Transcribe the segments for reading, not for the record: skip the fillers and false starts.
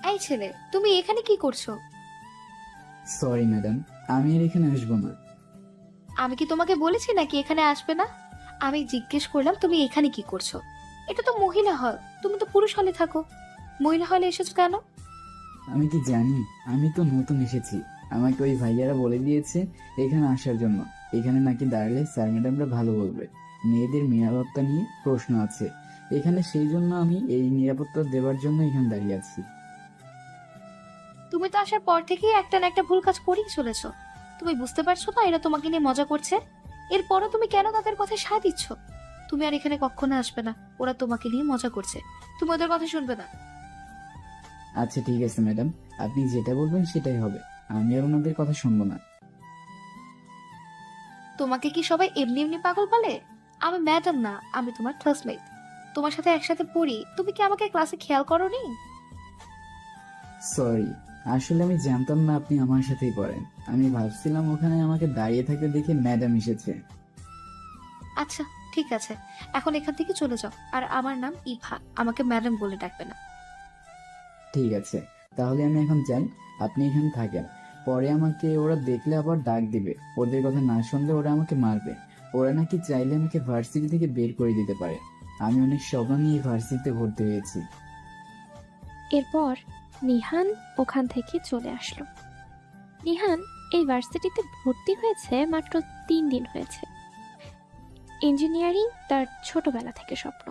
এই ছেলে, তুমি এখানে কি করছো? সরি ম্যাডাম, আমি আর এখানে আসবো না। আমি কি তোমাকে বলেছি নাকি এখানে আসবে না? আমি জিজ্ঞেস করলাম তুমি এখানে কি করছো। এটা তো মহিলা হল, তুমি তো পুরুষ হলে থাকো। মহিলা হলে এসেছো কেন? আমি কি জানি? আমি তো নতুন এসেছি। আমাকে ওই ভাইয়ারা বলে দিয়েছে এখানে আসার জন্য। এখানে নাকি দাঁড়ালে স্যার ম্যাডামরা ভালো বলবে। মেয়েদের নিরাপত্তা নিয়ে প্রশ্ন আছে এখানে, সেই জন্য আমি এই নিরাপত্তা দেওয়ার জন্য এখানে দাঁড়িয়ে আছি। তুমি তো আসার পর থেকেই একটা না একটা ভুল কাজ করেই চলেছো। তুমি বুঝতে পারছো না এরা তোমাকে নিয়ে মজা করছে? এরপরও তুমি কেন তাদের কথায় সায় দিচ্ছ? তুমি আর এখানে কখনো আসবে না। ওরা তোমাকে নিয়ে মজা করছে, তুমি ওদের কথা শুনবে না। আচ্ছা ঠিক আছে ম্যাডাম, আপনি যেটা বলবেন সেটাই হবে। আমি আর ওনাদের কথা শুনবো না। তোমাকে কি সবাই এমনি এমনি পাগল বলে? আমি ম্যাডাম না, আমি তোমার ক্লাসমেট। তোমার সাথে একসাথে পড়ি, তুমি কি আমাকে ক্লাসে খেয়াল করোনি? সরি, আসলে আমি জানতাম না আপনি আমার সাথেই পড়েন। আমি ভাবছিলাম ওখানে আমাকে দাঁড়িয়ে থাকতে দেখে ম্যাডাম এসেছে। আচ্ছা ঠিক আছে, এখন এখান থেকে চলে যাও। আর আমার নাম ইভা, আমাকে ম্যাডাম বলে ডাকবে না। ঠিক আছে, তাহলে আমি এখন যাই। আপনি এখানে থাকেন। পরে আমাকে ওরা দেখলে আবার ডাক দিবে। ওদের কথা না শুনলে ওরা আমাকে মারবে। ওরা নাকি চাইলে আমাকে ভার্সিটি থেকে বের করে দিতে পারে। আমি অনেক স্বপ্ন নিয়ে ভার্সিটিতে ভর্তি হয়েছি। এরপর নিহান ওখান থেকে চলে আসলো। নিহান এই ভার্সিটিতে ভর্তি হয়েছে মাত্র 3 দিন হয়েছে। ইঞ্জিনিয়ারিং তার ছোটবেলা থেকে স্বপ্ন।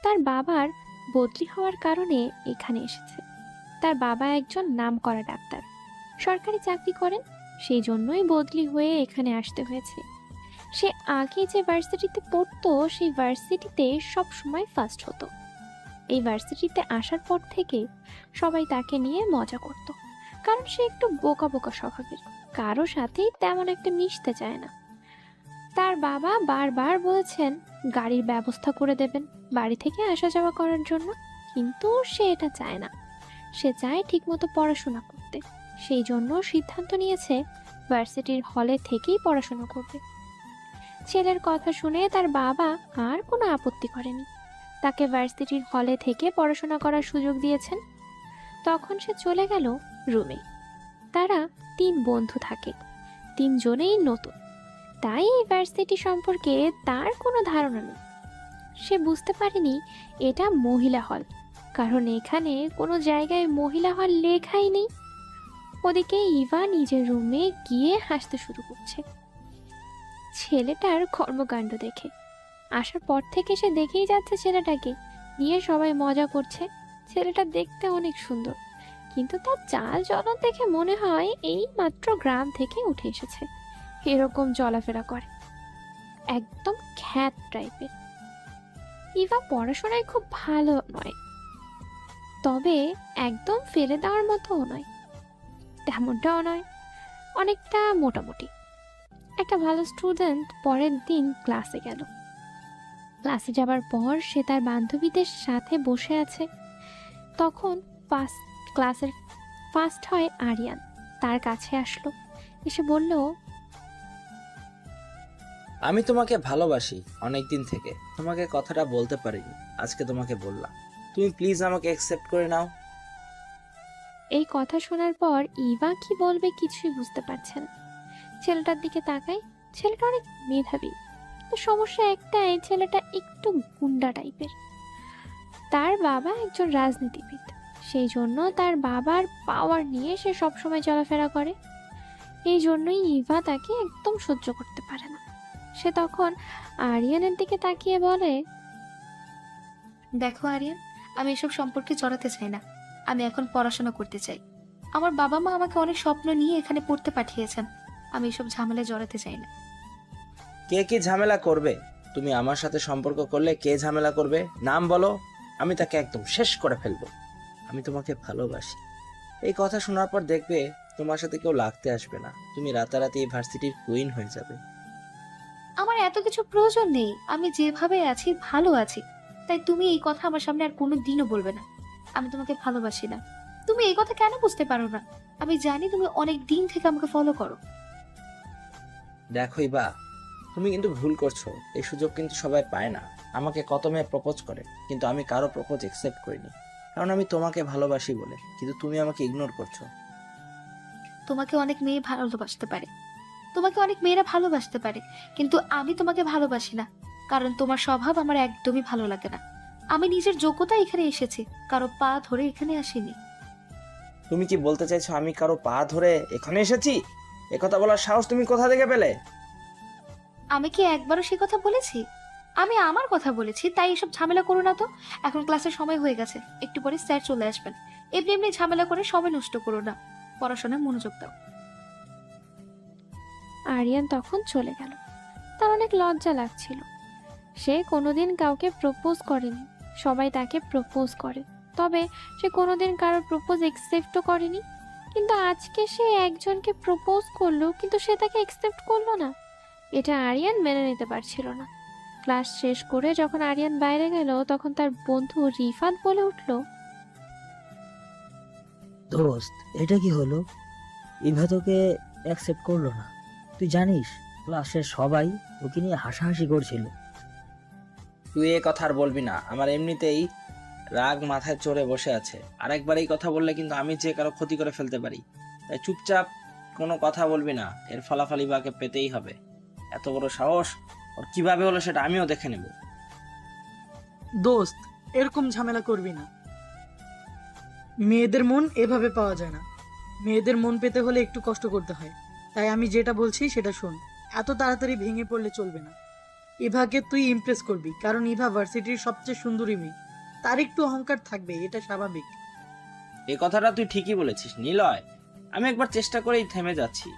তার বাবার বদলি হওয়ার কারণে এখানে এসেছে। তার বাবা একজন নামকরা ডাক্তার, সরকারি চাকরি করেন, সেই জন্যই বদলি হয়ে এখানে আসতে হয়েছে। সে আগে যে ভার্সিটিতে পড়তো সেই ভার্সিটিতে সব সময় ফার্স্ট হতো। এই ভার্সিটিতে আসার পর থেকে সবাই তাকে নিয়ে মজা করত, কারণ সে একটু বোকা বোকা স্বভাবের, কারো সাথেই তেমন একটা মিশতে চায় না। তার বাবা বারবার বলেছেন গাড়ির ব্যবস্থা করে দেবেন বাড়ি থেকে আসা যাওয়া করার জন্য, কিন্তু সে এটা চায় না। সে চায় ঠিকমতো পড়াশোনা করতে, সেই জন্য সিদ্ধান্ত নিয়েছে ভার্সিটির হলে থেকেই পড়াশোনা করবে। ছেলের কথা শুনে তার বাবা আর কোনো আপত্তি করেনি, তাকে ভার্সিটির হলে থেকে পড়াশোনা করার সুযোগ দিয়েছেন। তখন সে চলে গেল রুমে। তারা 3 বন্ধু থাকে, 3জনেই নতুন, তাই এই ভার্সিটি সম্পর্কে তার কোনো ধারণা নেই। সে বুঝতে পারেনি এটা মহিলা হল, কারণ এখানে কোনো জায়গায় মহিলা হল লেখাই নেই। ওদিকে ইভা নিজের রুমে গিয়ে হাসতে শুরু করছে ছেলেটার কর্মকাণ্ড দেখে। আসার পর থেকে সে দেখেই যাচ্ছে ছেলেটাকে নিয়ে সবাই মজা করছে। ছেলেটা দেখতে অনেক সুন্দর, কিন্তু তার চাল চলন দেখে মনে হয় এই মাত্র গ্রাম থেকে উঠে এসেছে। এরকম চলাফেরা করে, একদম খ্যাত টাইপের। ইভা পড়াশোনায় খুব ভালো নয়, তবে একদম ফেলে দেওয়ার মতোও নয়, তেমনটাও নয়, অনেকটা মোটামুটি একটা ভালো স্টুডেন্ট। পরের দিন ক্লাসে গেল। ক্লাসে যাবার পর সে তার বান্ধবীদের সাথে বসে আছে। তখন ফার্স্ট ক্লাসের ফার্স্ট হয় আরিয়ান, তার কাছে আসলো, এসে বলল, আমি তোমাকে ভালোবাসি অনেক দিন থেকে, তোমাকে কথাটা বলতে পারিনি, আজকে তোমাকে বললাম। তুমি প্লিজ আমাকে অ্যাকসেপ্ট করে নাও। এই কথা শোনার পর ইভা কি বলবে কিছুই বুঝতে পারছে না। ছেলেটার দিকে তাকায়, ছেলেটা অনেক মেধাবী, তো সমস্যা একটাই, ছেলেটা একটু গুন্ডা টাইপের। তার বাবা একজন রাজনীতিবিদ, সেই জন্য তার বাবার পাওয়ার নিয়ে সে সবসময় চলাফেরা করে। এই জন্যই ইভা তাকে একদম সহ্য করতে পারে না। সে তখন আরিয়ানের দিকে তাকিয়ে বলে, দেখো আরিয়ান, আমি এসব সম্পর্কে জড়াতে চাই না। আমি এখন পড়াশোনা করতে চাই। আমার বাবা মা আমাকে অনেক স্বপ্ন নিয়ে এখানে পড়তে পাঠিয়েছেন। আমি এসব ঝামেলায় জড়াতে চাই না। কে কি ঝামেলা করবে? তুমি আমার সাথে সম্পর্ক করলে কে ঝামেলা করবে নাম বলো, আমি তাকে একদম শেষ করে ফেলবো। আমি তোমাকে ভালোবাসি। এই কথা শোনার পর দেখবে তোমার সাথে কেউ লাগতে আসবে না, তুমি রাতারাতি এই ভার্সিটির কুইন হয়ে যাবে। আমার এত কিছু প্রয়োজন নেই, আমি যেভাবে আছি ভালো আছি। তাই তুমি এই কথা আমার সামনে আর কোনো দিনও বলবে না। আমি তোমাকে ভালোবাসি না। তুমি এই কথা কেন বুঝতে পারো না? আমি জানি তুমি অনেক দিন থেকে আমাকে ফলো করো। দেখোই বা, তুমি কিন্তু ভুল করছো। এই সুযোগ কিন্তু সবাই পায় না। আমাকে কত মেয়ে প্রপোজ করে, কিন্তু আমি কারো প্রপোজ অ্যাকসেপ্ট করিনি। কারণ আমি তোমাকে ভালোবাসি বলে, কিন্তু তুমি আমাকে ইগনোর করছো। তোমাকে অনেক মেয়ে ভালোবাসতে পারে, তোমাকে অনেক মেয়েরা ভালোবাসতে পারে, কিন্তু আমি তোমাকে ভালোবাসি না, কারণ তোমার স্বভাব আমার একদমই ভালো লাগে না। আমি নিজের যোগ্যতা এখানে এসেছি, কারো পা ধরে এখানে আসিনি। তুমি কি বলতে চাইছো আমি কারো পা ধরে এখানে এসেছি? একথা বলার সাহস তুমি কোথা থেকে পেলে? আমি কি একবারও সে কথা বলেছি? আমি আমার কথা বলেছি, তাই এসব ঝামেলা করো না তো। এখন ক্লাসের সময় হয়ে গেছে, একটু পরে স্যার চলে আসবেন। এমনি এমনি ঝামেলা করে সময় নষ্ট করো না, পড়াশোনায় মনোযোগ দাও। আরিয়ান তখন চলে গেল। তার অনেক লজ্জা লাগছিল। সে কোনোদিন কাউকে প্রপোজ করেনি, সবাই তাকে প্রপোজ করে, তবে সে কোনোদিন কারোর প্রপোজ একসেপ্টও করেনি। কিন্তু আজকে সে একজনকে প্রপোজ করলো, কিন্তু সে তাকে একসেপ্ট করলো না। এটা আরিয়ান মেনে নিতে পারছিল না। ক্লাস শেষ করে যখন আরিয়ান বাইরে গেল, তখন তার বন্ধু রিফাত বলে উঠল, দোস্ত এটা কি হলো? ইভা তোকে অ্যাকসেপ্ট করলো না। তুই জানিস ক্লাসের সবাই তোকে নিয়ে হাসাহাসি করছিল। তুই এ কথা আর বলবি না, আমার এমনিতেই রাগ মাথায় চড়ে বসে আছে। আরেকবার এই কথা বললে কিন্তু আমি যে কারো ক্ষতি করে ফেলতে পারি, তাই চুপচাপ কোনো কথা বলবি না। এর ফলাফল ইভাকে পেতেই হবে। এত বড় সাহস ওর কিভাবে হলো সেটা আমিও দেখে নেব। দোস্ত এরকম ঝামেলা করবি না। মেয়েদের মন এভাবে পাওয়া যায় না। মেয়েদের মন পেতে হলে একটু কষ্ট করতে হয়। তাই আমি যেটা বলছি সেটা শোন। এত তাড়াতাড়ি ভেঙে পড়লে চলবে না। ইভাকে তুই ইমপ্রেস করবি, কারণ ইভা ভার্সিটির সবচেয়ে সুন্দরী মেয়ে। তার একটু অহংকার থাকবে, এটা স্বাভাবিক। এই কথাটা তুই ঠিকই বলেছিস নিলয়। আমি একবার চেষ্টা করেই থেমে যাচ্ছি,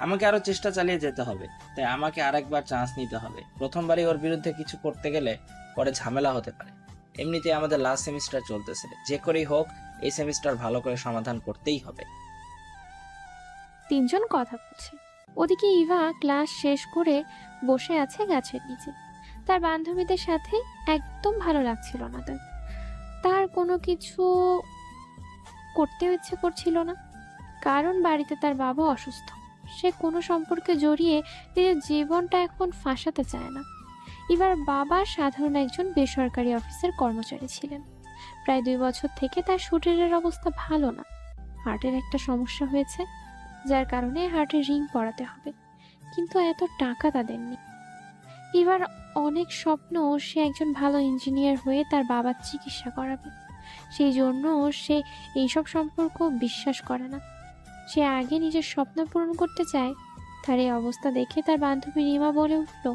আমাকে আরো চেষ্টা চালিয়ে যেতে হবে। তাই আমাকে আরেকবার চান্স নিতে হবে। প্রথমবারই ওর বিরুদ্ধে কিছু করতে গেলে পরে ঝামেলা হতে পারে। এমনিতেই আমাদের লাস্ট সেমিস্টার চলতেছে, যে করেই হোক এই সেমিস্টার ভালো করে সমাধান করতেই হবে। তিনজন কথা বলছে। ওদিকে ইভা ক্লাস শেষ করে বসে আছে গাছের নিচে। তার বান্ধবীদের সাথে একদম ভালো লাগছিল না তার। তার কোনো কিছু করতে ইচ্ছে করছিল না, কারণ বাড়িতে তার বাবা অসুস্থ। সে কোনো সম্পর্কে জড়িয়ে নিজের জীবনটা এখন ফাঁসাতে চায় না। ইভার বাবা সাধারণ একজন বেসরকারি অফিসের কর্মচারী ছিলেন। প্রায় 2 বছর থেকে তার শরীরের অবস্থা ভালো না। হার্টের একটা সমস্যা হয়েছে, যার কারণে হার্টে রিং পরাতে হবে, কিন্তু এত টাকা তাদের নেই। এবার অনেক স্বপ্ন সে একজন ভালো ইঞ্জিনিয়ার হয়ে তার বাবার চিকিৎসা করাবে। সেই জন্য সে এইসব সম্পর্ক বিশ্বাস করে না। সে আগে নিজের স্বপ্ন পূরণ করতে চায়। তার এই অবস্থা দেখে তার বান্ধবী রিমা বলে উঠল,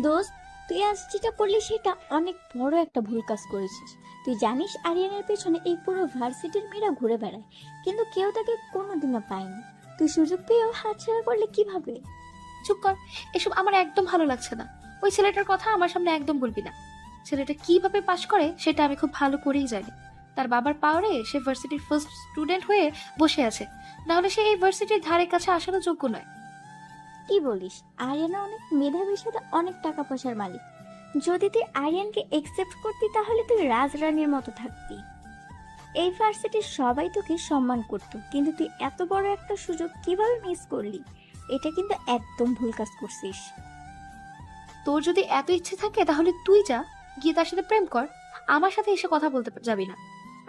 দোস্ত তুই আজ যেটা করলি সেটা অনেক বড় একটা ভুল কাজ করেছিস। তুই জানিস আরিয়ানের পেছনে এই পুরো ভার্সিটির মেয়েরা ঘুরে বেড়ায়, কিন্তু কেউ তাকে কোনোদিনও পায়নি। তুই সুযোগ পেয়েও হাতছাড়া করলে কিভাবে? চুপ কর, এসব আমার একদম ভালো লাগছে না। ওই ছেলেটার কথা আমার সামনে একদম বলবি না। ছেলেটা কিভাবে পাশ করে সেটা আমি খুব ভালো করেই জানি। তার বাবার পাওয়ারে সে ভার্সিটির ফার্স্ট স্টুডেন্ট হয়ে বসে আছে, নাহলে সে এই ভার্সিটির ধারে কাছে আসারও যোগ্য নয়। কি বলিস? আরিয়ানা অনেক মেধাবীর সাথে অনেক টাকা পয়সার মালিক। যদি তুই আরিয়ানকে একসেপ্ট করতি তাহলে তুই রাজরানীর মতো থাকতি। এই ভার্সিটির সবাই তোকে সম্মান করত, কিন্তু তুই এত বড় একটা সুযোগ কিভাবে মিস করলি? এটা কিন্তু একদম ভুল কাজ করছিস। তোর যদি এত ইচ্ছে থাকে তাহলে তুই যা, গিয়ে তার সাথে প্রেম কর। আমার সাথে এসে কথা বলতে যাবি না,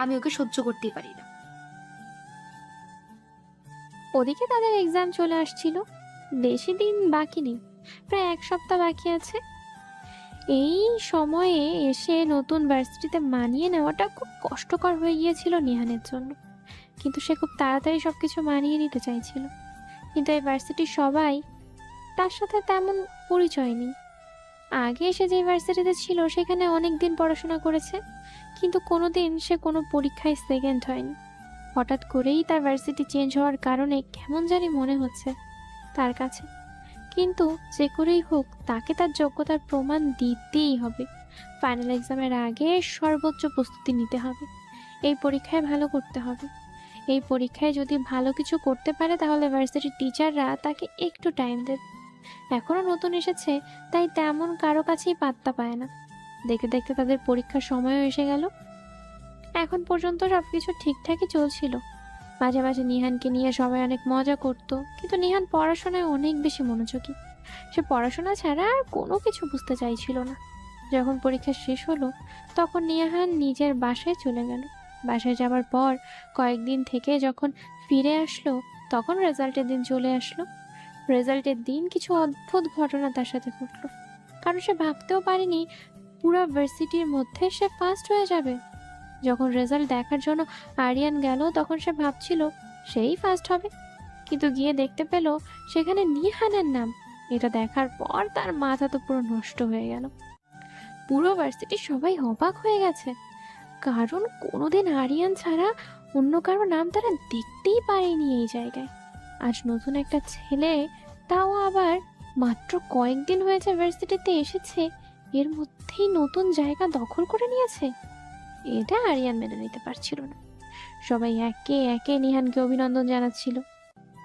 আমি ওকে সহ্য করতেই পারি না। ওদিকে তাদের এক্সাম চলে আসছিল। বেশি দিন বাকি নেই, প্রায় 1 সপ্তাহ বাকি আছে। এই সময়ে এসে নতুন ভার্সিটিতে মানিয়ে নেওয়াটা খুব কষ্টকর হয়ে গিয়েছিল নিহানের জন্য। কিন্তু সে খুব তাড়াতাড়ি সবকিছু মানিয়ে নিতে চাইছিল। কিন্তু এই ভার্সিটির সবাই তার সাথে তেমন পরিচয় নেই। আগে সে যে ভার্সিটিতে ছিল সেখানে অনেক দিন পড়াশোনা করেছে, কিন্তু কোনোদিন সে কোনো পরীক্ষায় সেকেন্ড হয়নি। হঠাৎ করেই তার ভার্সিটি চেঞ্জ হওয়ার কারণে কেমন জানি মনে হচ্ছে তার কাছে। কিন্তু যে করেই হোক তাকে তার যোগ্যতার প্রমাণ দিতেই হবে। ফাইনাল এক্সামের আগে সর্বোচ্চ প্রস্তুতি নিতে হবে। এই পরীক্ষায় ভালো করতে হবে। এই পরীক্ষায় যদি ভালো কিছু করতে পারে তাহলে ভার্সিটির টিচাররা তাকে একটু টাইম দেবে। এখনও নতুন এসেছে, তাই তেমন কারো কাছেই পাত্তা পায় না। দেখতে দেখতে তাদের পরীক্ষার সময়ও এসে গেল। এখন পর্যন্ত সবকিছু ঠিকঠাকই চলছিল। মাঝে মাঝে নিহানকে নিয়ে সবাই অনেক মজা করত, কিন্তু নিহান পড়াশোনায় অনেক বেশি মনোযোগী। সে পড়াশোনা ছাড়া আর কোনো কিছু বুঝতে চাইছিল না। যখন পরীক্ষা শেষ হলো তখন নিহান নিজের বাসায় চলে গেল। বাসায় যাবার পর কয়েকদিন থেকে যখন ফিরে আসলো তখন রেজাল্টের দিন চলে আসলো। রেজাল্টের দিন কিছু অদ্ভুত ঘটনা তার সাথে ঘটলো, কারণ সে ভাবতেও পারেনি পুরো ভার্সিটির মধ্যে সে ফার্স্ট হয়ে যাবে। যখন রেজাল্ট দেখার জন্য আরিয়ান গেল তখন সে ভাবছিল সেই ফার্স্ট হবে, কিন্তু গিয়ে দেখতে পেল সেখানে নিহানের নাম। এটা দেখার পর তার মাথা তো পুরো নষ্ট হয়ে গেল। পুরো ভার্সিটি সবাই অবাক হয়ে গেছে, কারণ কোনোদিন আরিয়ান ছাড়া অন্য কারো নাম তারা দেখতেই পারেনি এই জায়গায়। আজ নতুন একটা ছেলে, তাও আবার মাত্র কয়েকদিন হয়েছে ভার্সিটিতে এসেছে, এর মধ্যেই নতুন জায়গা দখল করে নিয়েছে। এটা আরিয়ান মেনে নিতে পারছিল না। সবাই একে একে নিহানকে অভিনন্দন জানাচ্ছিল।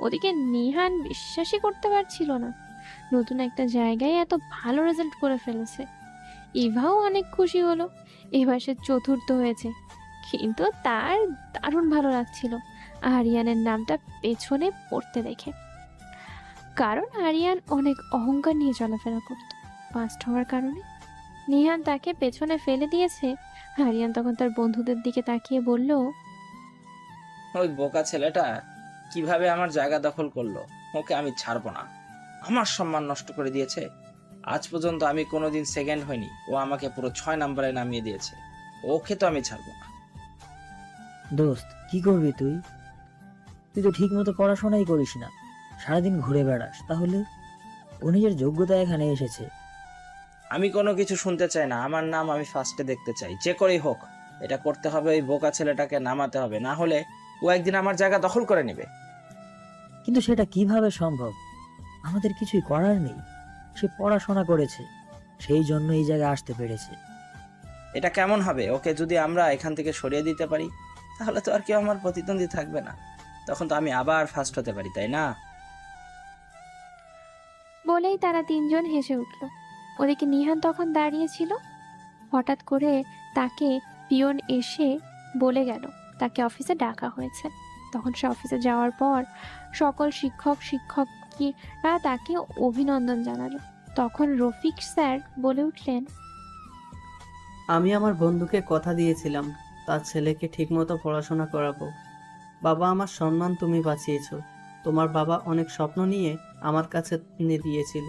ওদিকে নিহান বিশ্বাসই করতে পারছিল না নতুন একটা জায়গায় এত ভালো রেজাল্ট করে ফেলেছে। ইভাও অনেক খুশি হলো, এবার সে চতুর্থ হয়েছে। কিন্তু তার দারুণ ভালো লাগছিল আরিয়ানের নামটা পেছনে পড়তে দেখে, কারণ আরিয়ান অনেক অহংকার নিয়ে চলাফেরা করত ফার্স্ট হওয়ার কারণে। নিহান তাকে পেছনে ফেলে দিয়েছে। আরিয়ান তখন তার বন্ধুদের দিকে তাকিয়ে বলল, ওই বোকা ছেলেটা কিভাবে আমার জায়গা দখল করলো, ওকে আমি ছাড়বো না। আমার সম্মান নষ্ট করে দিয়েছে। আজ পর্যন্ত আমি কোনোদিন সেকেন্ড হইনি, ও আমাকে পুরো 6 নম্বরে নামিয়ে দিয়েছে। ওকে তো আমি ছাড়বো না। দোস্ত, কি করবি তুই? তুই তো ঠিক মতো পড়াশোনাই করিস না, সারাদিন ঘুরে বেড়াস। তাহলে ও নিজের যোগ্যতা এখানে এসেছে। আমি কোনো কিছু শুনতে চাই না, আমার নাম আমি ফার্স্টে দেখতে চাই, যে করেই হোক। এটা করতে হবে, ওই বোকা ছেলেটাকে নামাতে হবে, না হলে ও একদিন আমার জায়গা দখল করে নেবে। কিন্তু সেটা কিভাবে সম্ভব? আমাদের কিছুই করার নেই। সে পড়াশোনা করেছে, সেই জন্য এই জায়গায় আসতে পেরেছে। এটা কেমন হবে? ওকে যদি আমরা এখান থেকে সরিয়ে দিতে পারি তাহলে তো আর কেউ আমার প্রতিদ্বন্দ্বী থাকবে না, তখন তো আমি আবার ফার্স্ট হতে পারি, তাই না? বলেই তারা তিনজন হেসে উঠল। ওদিকে নিহান তখন দাঁড়িয়েছিল। হঠাৎ করে তাকে পিয়ন এসে বলে গেল তাকে অফিসে ডাকা হয়েছে। তখন সে অফিসে যাওয়ার পর সকল শিক্ষকরা তাকে অভিনন্দন জানালো। তখন রফিক স্যার বলে উঠলেন, আমি আমার বন্ধুকে কথা দিয়েছিলাম তার ছেলেকে ঠিকমতো পড়াশোনা করাবো। বাবা, আমার সম্মান তুমি বাঁচিয়েছো। তোমার বাবা অনেক স্বপ্ন নিয়ে আমার কাছে এনে দিয়েছিল।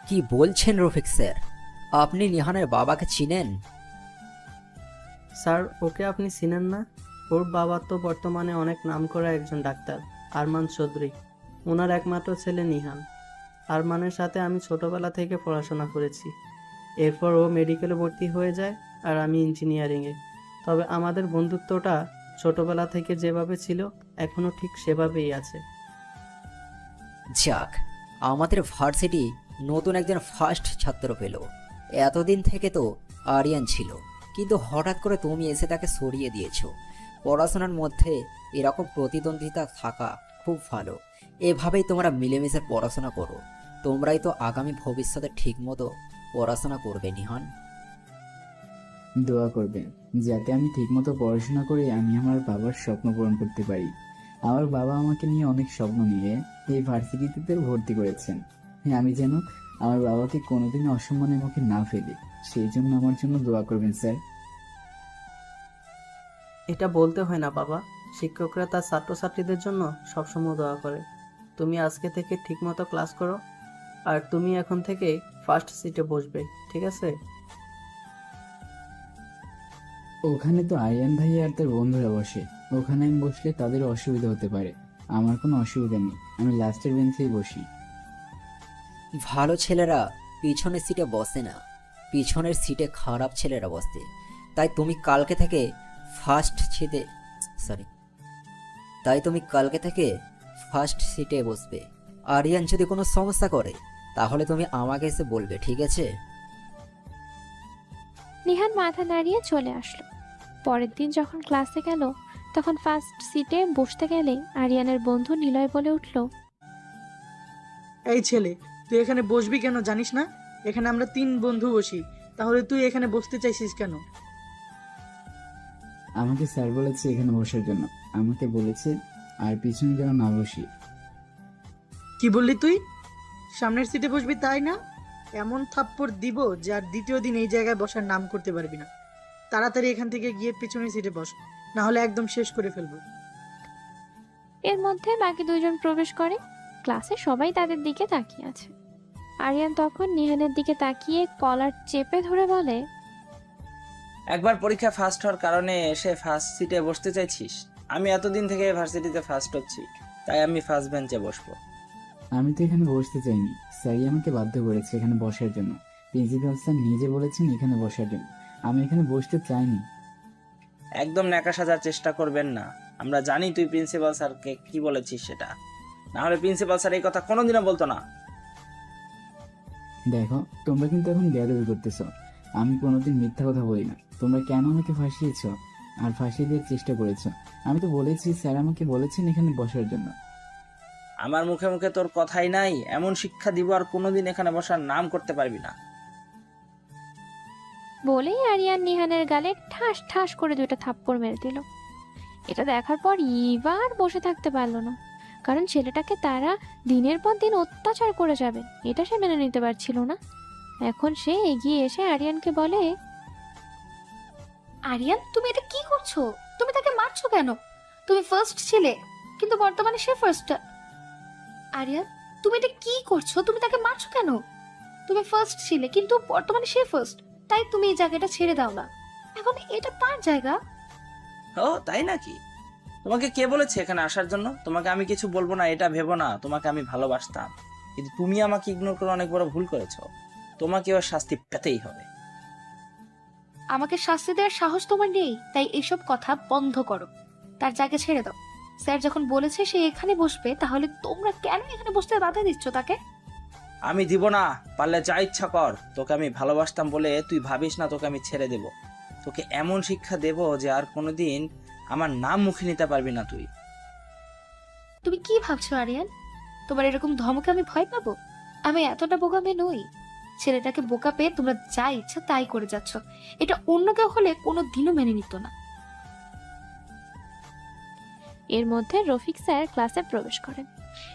কি বলছেন রফিক স্যার? আপনি নিহানের বাবাকে চিনেন? স্যার, ওকে আপনি চিনেন না? ওর বাবা তো বর্তমানে অনেক নামকরা একজন ডাক্তার, আরমান চৌধুরী। ওনার একমাত্র ছেলে নিহান। আরমানের সাথে আমি ছোটবেলা থেকে পড়াশোনা করেছি। এরপর ও মেডিকেলে ভর্তি হয়ে যায় আর আমি ইঞ্জিনিয়ারিংয়ে। তবে আমাদের বন্ধুত্বটা ছোটবেলা থেকে যেভাবে ছিল এখনো ঠিক সেভাবেই আছে। যাক, আমাদের ভার্সিটি নতুন একজন ফার্স্ট ছাত্র পেল। এতদিন থেকে তো আরিয়ান ছিল, কিন্তু হঠাৎ করে তুমি এসে তাকে সরিয়ে দিয়েছো। পড়াশোনার মধ্যে এরকম প্রতিদ্বন্দ্বিতা থাকা খুব ভালো। এভাবেই তোমরা মিলেমিশে পড়াশোনা করো। তোমরাই তো আগামী ভবিষ্যতে ঠিকমতো পড়াশোনা করবে নিহান। দোয়া করবেন যাতে আমি ঠিকমতো পড়াশোনা করে আমি আমার বাবার স্বপ্ন পূরণ করতে পারি। আমার বাবা আমাকে নিয়ে অনেক স্বপ্ন নিয়ে এই ভার্সিটিতে ভর্তি করেছেন। হ্যাঁ, আমি যেন আমার বাবাকে কোনোদিন অসম্মানের মুখে না ফেলি, সেই জন্য আমার জন্য দোয়া করবেন স্যার। এটা বলতে হয় না বাবা, শিক্ষকরা তার ছাত্রছাত্রীদের জন্য সবসময় দোয়া করে। তুমি আজকে থেকে ঠিকমতো ক্লাস করো, আর তুমি এখন থেকে ফার্স্ট সিটে বসবে, ঠিক আছে? ওখানে তো আরিয়ান ভাই আর তার বন্ধুরা বসে, ওখানে আমি বসলে তাদের অসুবিধা হতে পারে। আমার কোনো অসুবিধা নেই, আমি লাস্টের বেঞ্চেই বসি। ভালো ছেলেরা পিছনের সিটে বসে না, পিছনের সিটে খারাপ ছেলেরা বসে। তাই তুমি কালকে থেকে ফার্স্ট সিটে বসবে। আরিয়ান যদি কোনো সমস্যা করে তাহলে তুমি আমাকে এসে বলবে, ঠিক আছে? নিহান মাথা নাড়িয়ে চলে আসলো। পরের দিন যখন ক্লাসে গেল তখন ফার্স্ট সিটে বসতে গেলে আরিয়ানের বন্ধু নিলয় বলে উঠল, এই ছেলে, তুই এখানে বসবি কেন জানিস না? এখানে আমরা 3 বন্ধু বসি, তাহলে তুই এখানে বসতে চাইছিস কেন? আমাকে স্যার বলেছে এখানে বসার জন্য, আমাকে বলেছে আর পিছনে যেন না বসি। কি বললি তুই? সামনের সিটে বসবি তাই না? এমন থাপ্পড় দিব যে আর দ্বিতীয় দিন এই জায়গায় বসার নাম করতে পারবি না। তাড়াতাড়ি এখান থেকে গিয়ে পিছনের সিটে বস, না হলে একদম শেষ করে ফেলবো। এর মধ্যে বাকি দুইজন প্রবেশ করে। ক্লাসে সবাই তাদের দিকে তাকিয়ে আছে। আরিয়ান তখন নিহানের দিকে তাকিয়ে কলার চেপে ধরে বলে, একবার পরীক্ষা ফার্স্ট হওয়ার কারণে এসে ফার্স্ট সিটে বসতে চাইছিস? আমি এতদিন থেকে ভার্সিটিতে ফার্স্ট হচ্ছি, তাই আমি ফার্স্ট বেঞ্চে বসবো। আমি তো এখানে বসতে চাইনি, স্যারই আমাকে বাধ্য করেছে এখানে বসার জন্য। প্রিন্সিপাল স্যার নিজে বলেছেন এখানে বসার জন্য, আমি এখানে বসতে চাইনি। একদম ন্যাকা সাজার চেষ্টা করবেন না। আমরা জানি তুই প্রিন্সিপাল স্যারকে কি বলেছিস সেটা, না হলে প্রিন্সিপাল স্যার এই কথা কোনোদিনও বলতো না। দেখো, তোমরা কিন্তু এখন বেয়াদবি করতেছো। আমি কোনোদিন মিথ্যা কথা বলি না। তোমরা কেন আমাকে ফাঁসিয়েছ আর ফাঁসিয়ে দেওয়ার চেষ্টা করেছো? আমি তো বলেছি স্যার আমাকে বলেছেন এখানে বসার জন্য। আমার মুখে মুখে তোর কথাই নাই, এমন শিক্ষা দিব আর কোনোদিন এখানে বসার নাম করতে পারবি না। বলেই আরিয়ান নিহানের গালে ঠাস ঠাস করে দুটো থাপ্পড় মেরে দিল। এটা দেখার পর এবার বসে থাকতে পারলো না, কারণ ছেলেটাকে তারা দিনের পর দিন অত্যাচার করে যাবে এটা সে মেনে নিতে পারছিল না। এখন সে এগিয়ে এসে আরিয়ানকে বলে, আরিয়ান, তুমি এটা কি করছো? তুমি তাকে মারছো কেন? তুমি ফার্স্ট ছিলে, কিন্তু বর্তমানে সে ফার্স্ট। আরিয়ান, তুমি এটা কি করছো? তুমি তাকে মারছো কেন? তুমি ফার্স্ট ছিলে, কিন্তু বর্তমানে সে ফার্স্ট, তাই তুমি এই জায়গাটা ছেড়ে দাও না। এখন এটা তার জায়গা। ও তাই নাকি? তোমাকে কে বলেছে এখানে আসার জন্য? তোমাকে আমি কিছু বলবো না এটা ভেবো না। তোমাকে আমি ভালোবাসতাম, কিন্তু তুমি আমাকে ইগনোর করে অনেক বড় ভুল করেছো। তোমাকে ওর শাস্তি পেতেই হবে। আমাকে শাস্তি দেওয়ার সাহস তোমার নেই, তাই এইসব কথা বন্ধ করো। তার জায়গা ছেড়ে দাও। স্যার যখন বলেছে সে এখানে বসবে, তাহলে তোমরা কেন এখানে বসতে বাধা দিচ্ছ তাকে? আমি দিব না, পারলে যা ইচ্ছা কর। তোকে আমি ভালোবাসতাম বলে তুই ভাবিস না তোকে আমি ছেড়ে দেব। তোকে এমন শিক্ষা দেব যে আর কোনোদিন আমার নাম মুখে নিতে পারবি না তুই। তুমি কি ভাবছো আরিয়ান? তোমার এরকম ধমকে আমি ভয় পাবো? আমি এতটা বোকা মেয়ে নই। ছেলেটাকে বোকা পেয়ে তোমরা যা ইচ্ছা তাই করে যাচ্ছ। এটা অন্য কেউ হলে কোনো দিনও মেনে নিত না। এর মধ্যে রফিক স্যার ক্লাসে প্রবেশ করেন।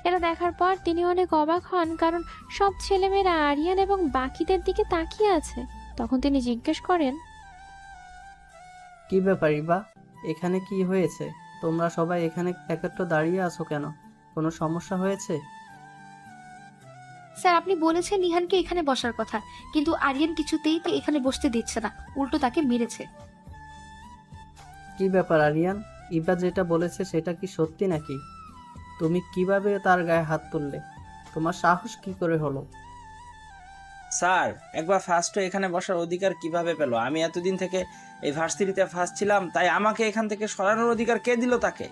এটা দেখার পর তিনি অনেক অবাক হন, কারণ সব ছেলেমেয়েরা আরিয়ান এবং বাকিদের দিকে তাকিয়ে আছে। তখন তিনি জিজ্ঞেস করেন, কি ব্যাপার ইবা, এখানে কি হয়েছে? তোমরা সবাই এখানে একত্র দাঁড়িয়ে আছো কেন? কোনো সমস্যা হয়েছে? স্যার, আপনি বলেছেন নিহানকে এখানে বসার কথা, কিন্তু আরিয়ান কিছুতেই তো এখানে বসতে দিচ্ছে না, উল্টো তাকে মেরেছে। কি ব্যাপার আরিয়ান, ইবা যেটা বলেছে সেটা কি সত্যি নাকি? তুমি কিভাবে তার গায়ে হাত তুললে? তোমার সাহস কি করে হলো? স্যার, একবার ফার্স্ট হয়ে এখানে বসার অধিকার কিভাবে পেল? আমি এতদিন থেকে এই ভার্সিটিতে ফার্স্ট ছিলাম, তাই আমাকে এখান থেকে সরানোর অধিকার কে দিল তাকে?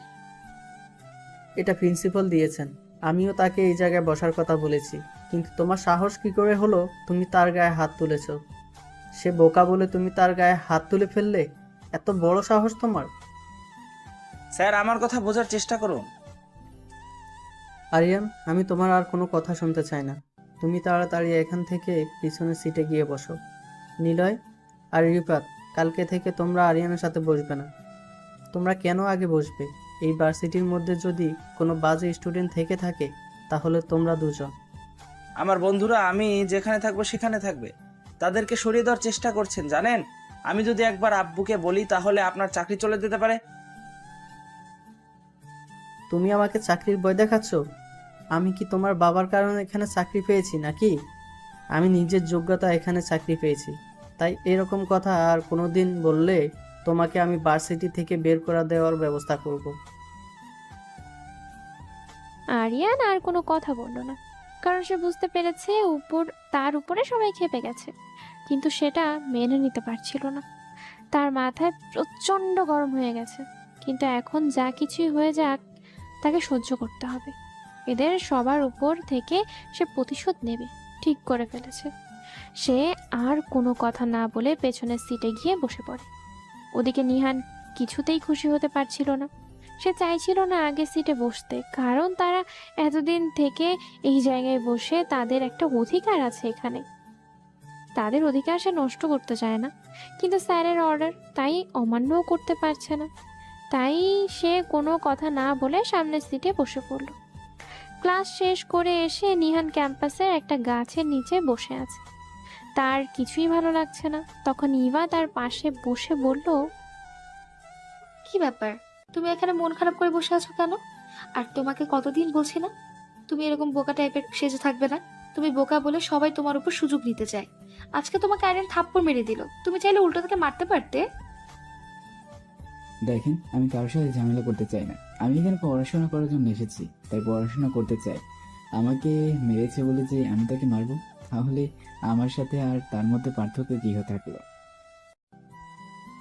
এটা প্রিন্সিপাল দিয়েছেন। আমিও তাকে এই জায়গায় বসার কথা বলেছি, কিন্তু তোমার সাহস কি করে হলো তুমি তার গায়ে হাত তুলেছ? সে বোকা বলে তুমি তার গায়ে হাত তুলে ফেললে? এত বড় সাহস তোমার? স্যার, আমার কথা বোঝার চেষ্টা করুন। আরিয়ান, আমি তোমার আর কোনো কথা শুনতে চাই না। তুমি তাড়াতাড়ি এখান থেকে পিছনের সিটে গিয়ে বসো। নিলয় আর রিপাত, কালকে থেকে তোমরা আরিয়ানের সাথে বসবে না। তোমরা কেন আগে বসবে? এই ভার্সিটির মধ্যে যদি কোনো বাজে স্টুডেন্ট থেকে থাকে তাহলে তোমরা দুজন। আমার বন্ধুরা আমি যেখানে থাকবো সেখানে থাকবে। তাদেরকে সরিয়ে দেওয়ার চেষ্টা করছেন জানেন? আমি যদি একবার আব্বুকে বলি তাহলে আপনার চাকরি চলে যেতে পারে। তুমি আমাকে চাকরির ভয় দেখাচ্ছ? আমি কি তোমার বাবার কারণে এখানে চাকরি পেয়েছি নাকি? আমি নিজের যোগ্যতা এখানে চাকরি পেয়েছি, তাই এরকম কথা আর কোনোদিন বললে তোমাকে আমি ভার্সিটি থেকে বের করে দেওয়ার ব্যবস্থা করব। আরিয়ান আর কোনো কথা বলল না, কারণ সে বুঝতে পেরেছে তার উপরে সবাই খেপে গেছে, কিন্তু সেটা মেনে নিতে পারছিল না। তার মাথায় প্রচণ্ড গরম হয়ে গেছে, কিন্তু এখন যা কিছুই হয়ে যাক তাকে সহ্য করতে হবে। এদের সবার উপর থেকে সে প্রতিশোধ নেবে, ঠিক করে ফেলেছে। সে আর কোনো কথা না বলে পেছনের সিটে গিয়ে বসে পড়ে। ওদিকে নিহান কিছুতেই খুশি হতে পারছিল না। সে চাইছিল না আগের সিটে বসতে, কারণ তারা এতদিন থেকে এই জায়গায় বসে তাদের একটা অধিকার আছে এখানে। তাদের অধিকার সে নষ্ট করতে চায় না, কিন্তু স্যারের অর্ডার, তাই অমান্যও করতে পারছে না। তাই সে কোনো কথা না বলে সামনের সিটে বসে পড়ল। ক্লাস শেষ করে এসে নিহান ক্যাম্পাসের একটা গাছের নিচে বসে আছে। তার কিছুই ভালো লাগছে না। তখন ইভা তার পাশে বসে বলল, কি ব্যাপার, তুমি এখানে মন খারাপ করে বসে আছো কেন? আর তোমাকে কতদিন বলছি না তুমি এরকম বোকা টাইপের সেজে থাকবে না? তুমি বোকা বলে সবাই তোমার উপর সুযোগ নিতে চায়। আজকে তোমাকে আয়রন থাপ্পড় মেরে দিল, তুমি চাইলে উল্টো থেকে মারতে পারতে। দেখেন, আমি কারোর সাথে ঝামেলা করতে চাই না। আমি এখানে পড়াশোনা করার জন্য এসেছি, তাই পড়াশোনা করতে চাই। আমাকে মেরেছে বলে যে আমি তাকে মারবো, তাহলে আমার সাথে আর তার মধ্যে পার্থক্য কি হয়ে থাকলো?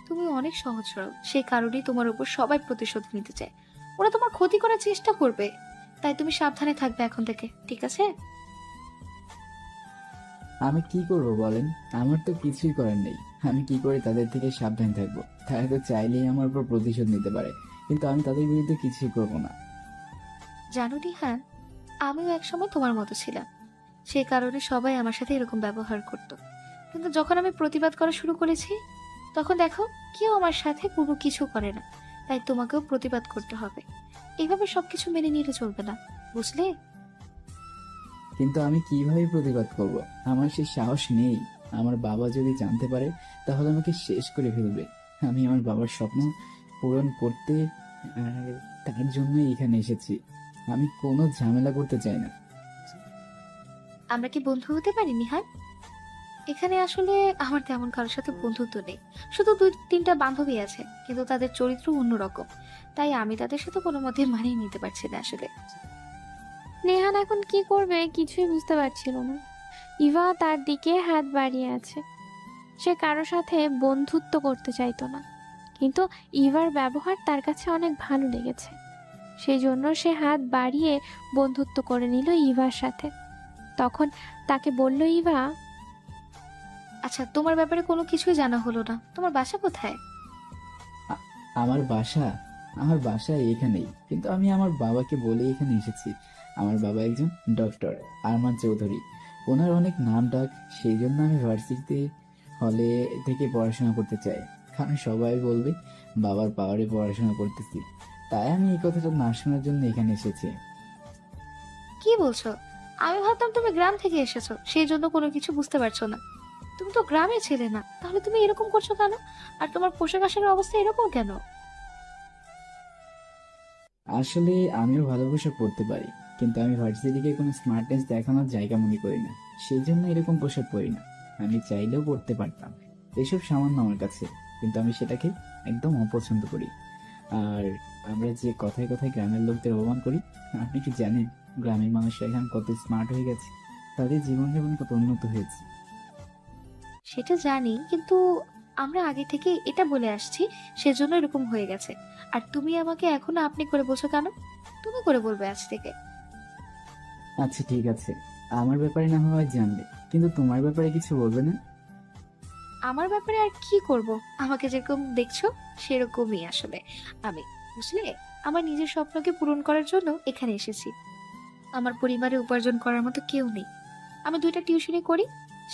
তুমি অনেক সহজ সরল, সেই কারণেই তোমার উপর সবাই প্রতিশোধ নিতে চায়। ওরা তোমার ক্ষতি করার চেষ্টা করবে, তাই তুমি সাবধানে থাকবে এখন থেকে, ঠিক আছে? আমি কি করব বলেন? আমার তো কিছুই করার নেই। আমি কি করে তাদের থেকে সাবধান থাকবো? তারা তো চাইলেই আমার উপর প্রতিশোধ নিতে পারে, কিন্তু আমি তাদের বিরুদ্ধে কিছুই করবো না। জানো হ্যাঁ, আমিও একসময় তোমার মতো ছিলাম। সেই কারণে সবাই আমার সাথে এরকম ব্যবহার করত। কিন্তু যখন আমি প্রতিবাদ করা শুরু করেছি, তখন দেখো কেউ আমার সাথে কোনো কিছু করে না। তাই তোমাকেও প্রতিবাদ করতে হবে। এইভাবে সবকিছু মেনে নিলে চলবে না, বুঝলে? কিন্তু আমি কিভাবে প্রতিবাদ করব? আমার সেই সাহস নেই। আমার বাবা যদি জানতে পারে, তাহলে আমাকে শেষ করে ফেলবে। আমি আমার বাবার স্বপ্ন পূরণ করতে আর তার জন্যই এখানে এসেছি। আমি কোনো ঝামেলা করতে চাই না। আমরা কি বন্ধু হতে পারি নিহার? এখানে আসলে আমার তেমন কারোর সাথে বন্ধুত্ব নেই। শুধু 2-3টা বান্ধবী আছে, কিন্তু তাদের চরিত্র অন্যরকম। তাই আমি তাদের সাথে কোনো মতে মানিয়ে নিতে পারছি না আসলে। নেহান এখন কি করবে কিছুই বুঝতে পারছিল না। ইভা তার দিকে হাত বাড়িয়ে আছে। সে কারো সাথে বন্ধুত্ব করতে চাইতো না, কিন্তু ইভার ব্যবহার তার কাছে অনেক ভালো লেগেছে। সেই জন্য সে হাত বাড়িয়ে বন্ধুত্ব করে নিল ইভার সাথে। তখন তাকে বলল ইভা, আচ্ছা, তোমার ব্যাপারে কোনো কিছুই জানা হলো না। তোমার বাসা কোথায়? আমার বাসা আমার বাসা এখানেই, কিন্তু আমি আমার বাবাকে বলে এখানে এসেছি। আমার বাবা একজন ডক্টর, আরমান চৌধুরী। ওনার অনেক নাম ডাক, সেই জন্য আমি ভার্সিটিতে হলে থেকে পড়াশোনা করতে চাই। কারণ সবাই বলবে বাবার পাওয়ারে পড়াশোনা করতেছি। তাই আমি এই কথাটা না শোনার জন্য এখানে এসেছি। কি বলছো? আমি ভাবতাম তুমি গ্রাম থেকে এসেছো, সেই জন্য কোনো কিছু বুঝতে পারছো না। তুমি তো গ্রামে ছিলে না, তাহলে তুমি এরকম করছো কেন? আর তোমার পোশাক আশাকের অবস্থা এরকম কেন? আসলে আমিও ভালো পোশাক পরতে পারি, কিন্তু আমি ভার্সিটিকে কোনো স্মার্টনেস দেখানোর জায়গা মনে করি না। সেই জন্য এরকম পোশাক পরি না। আমি চাইলেও পরতে পারতাম, এসব সামান্য আমার কাছে, কিন্তু আমি সেটাকে একদম অপছন্দ করি। আর আমরা যে কথায় কথায় গ্রামের লোকদের অপমান করি, আপনি কি জানেন গ্রামের মানুষরা এখন কত স্মার্ট হয়ে গেছে? তাদের জীবনযাপন কত উন্নত হয়েছে। সেটা জানি, কিন্তু আমরা আগে থেকে এটা বলে আসছি, সেজন্য এরকম হয়ে গেছে। আর তুমি আমাকে এখনো আপনি করে বলছো কেন? তুমি করে বলবে আজ থেকে। আচ্ছা ঠিক আছে, আমার ব্যাপারে না হয় জানবে, কিন্তু তোমার ব্যাপারে কিছু বলবে না? আমার ব্যাপারে আর কি করব? আমাকে যেরকম দেখছো সেরকমই আসলে আমি, বুঝলে? আমার নিজের স্বপ্নকে পূরণ করার জন্য এখানে এসেছি। আমার পরিবারে উপার্জন করার মতো কেউ নেই। আমি 2টা টিউশনি করি,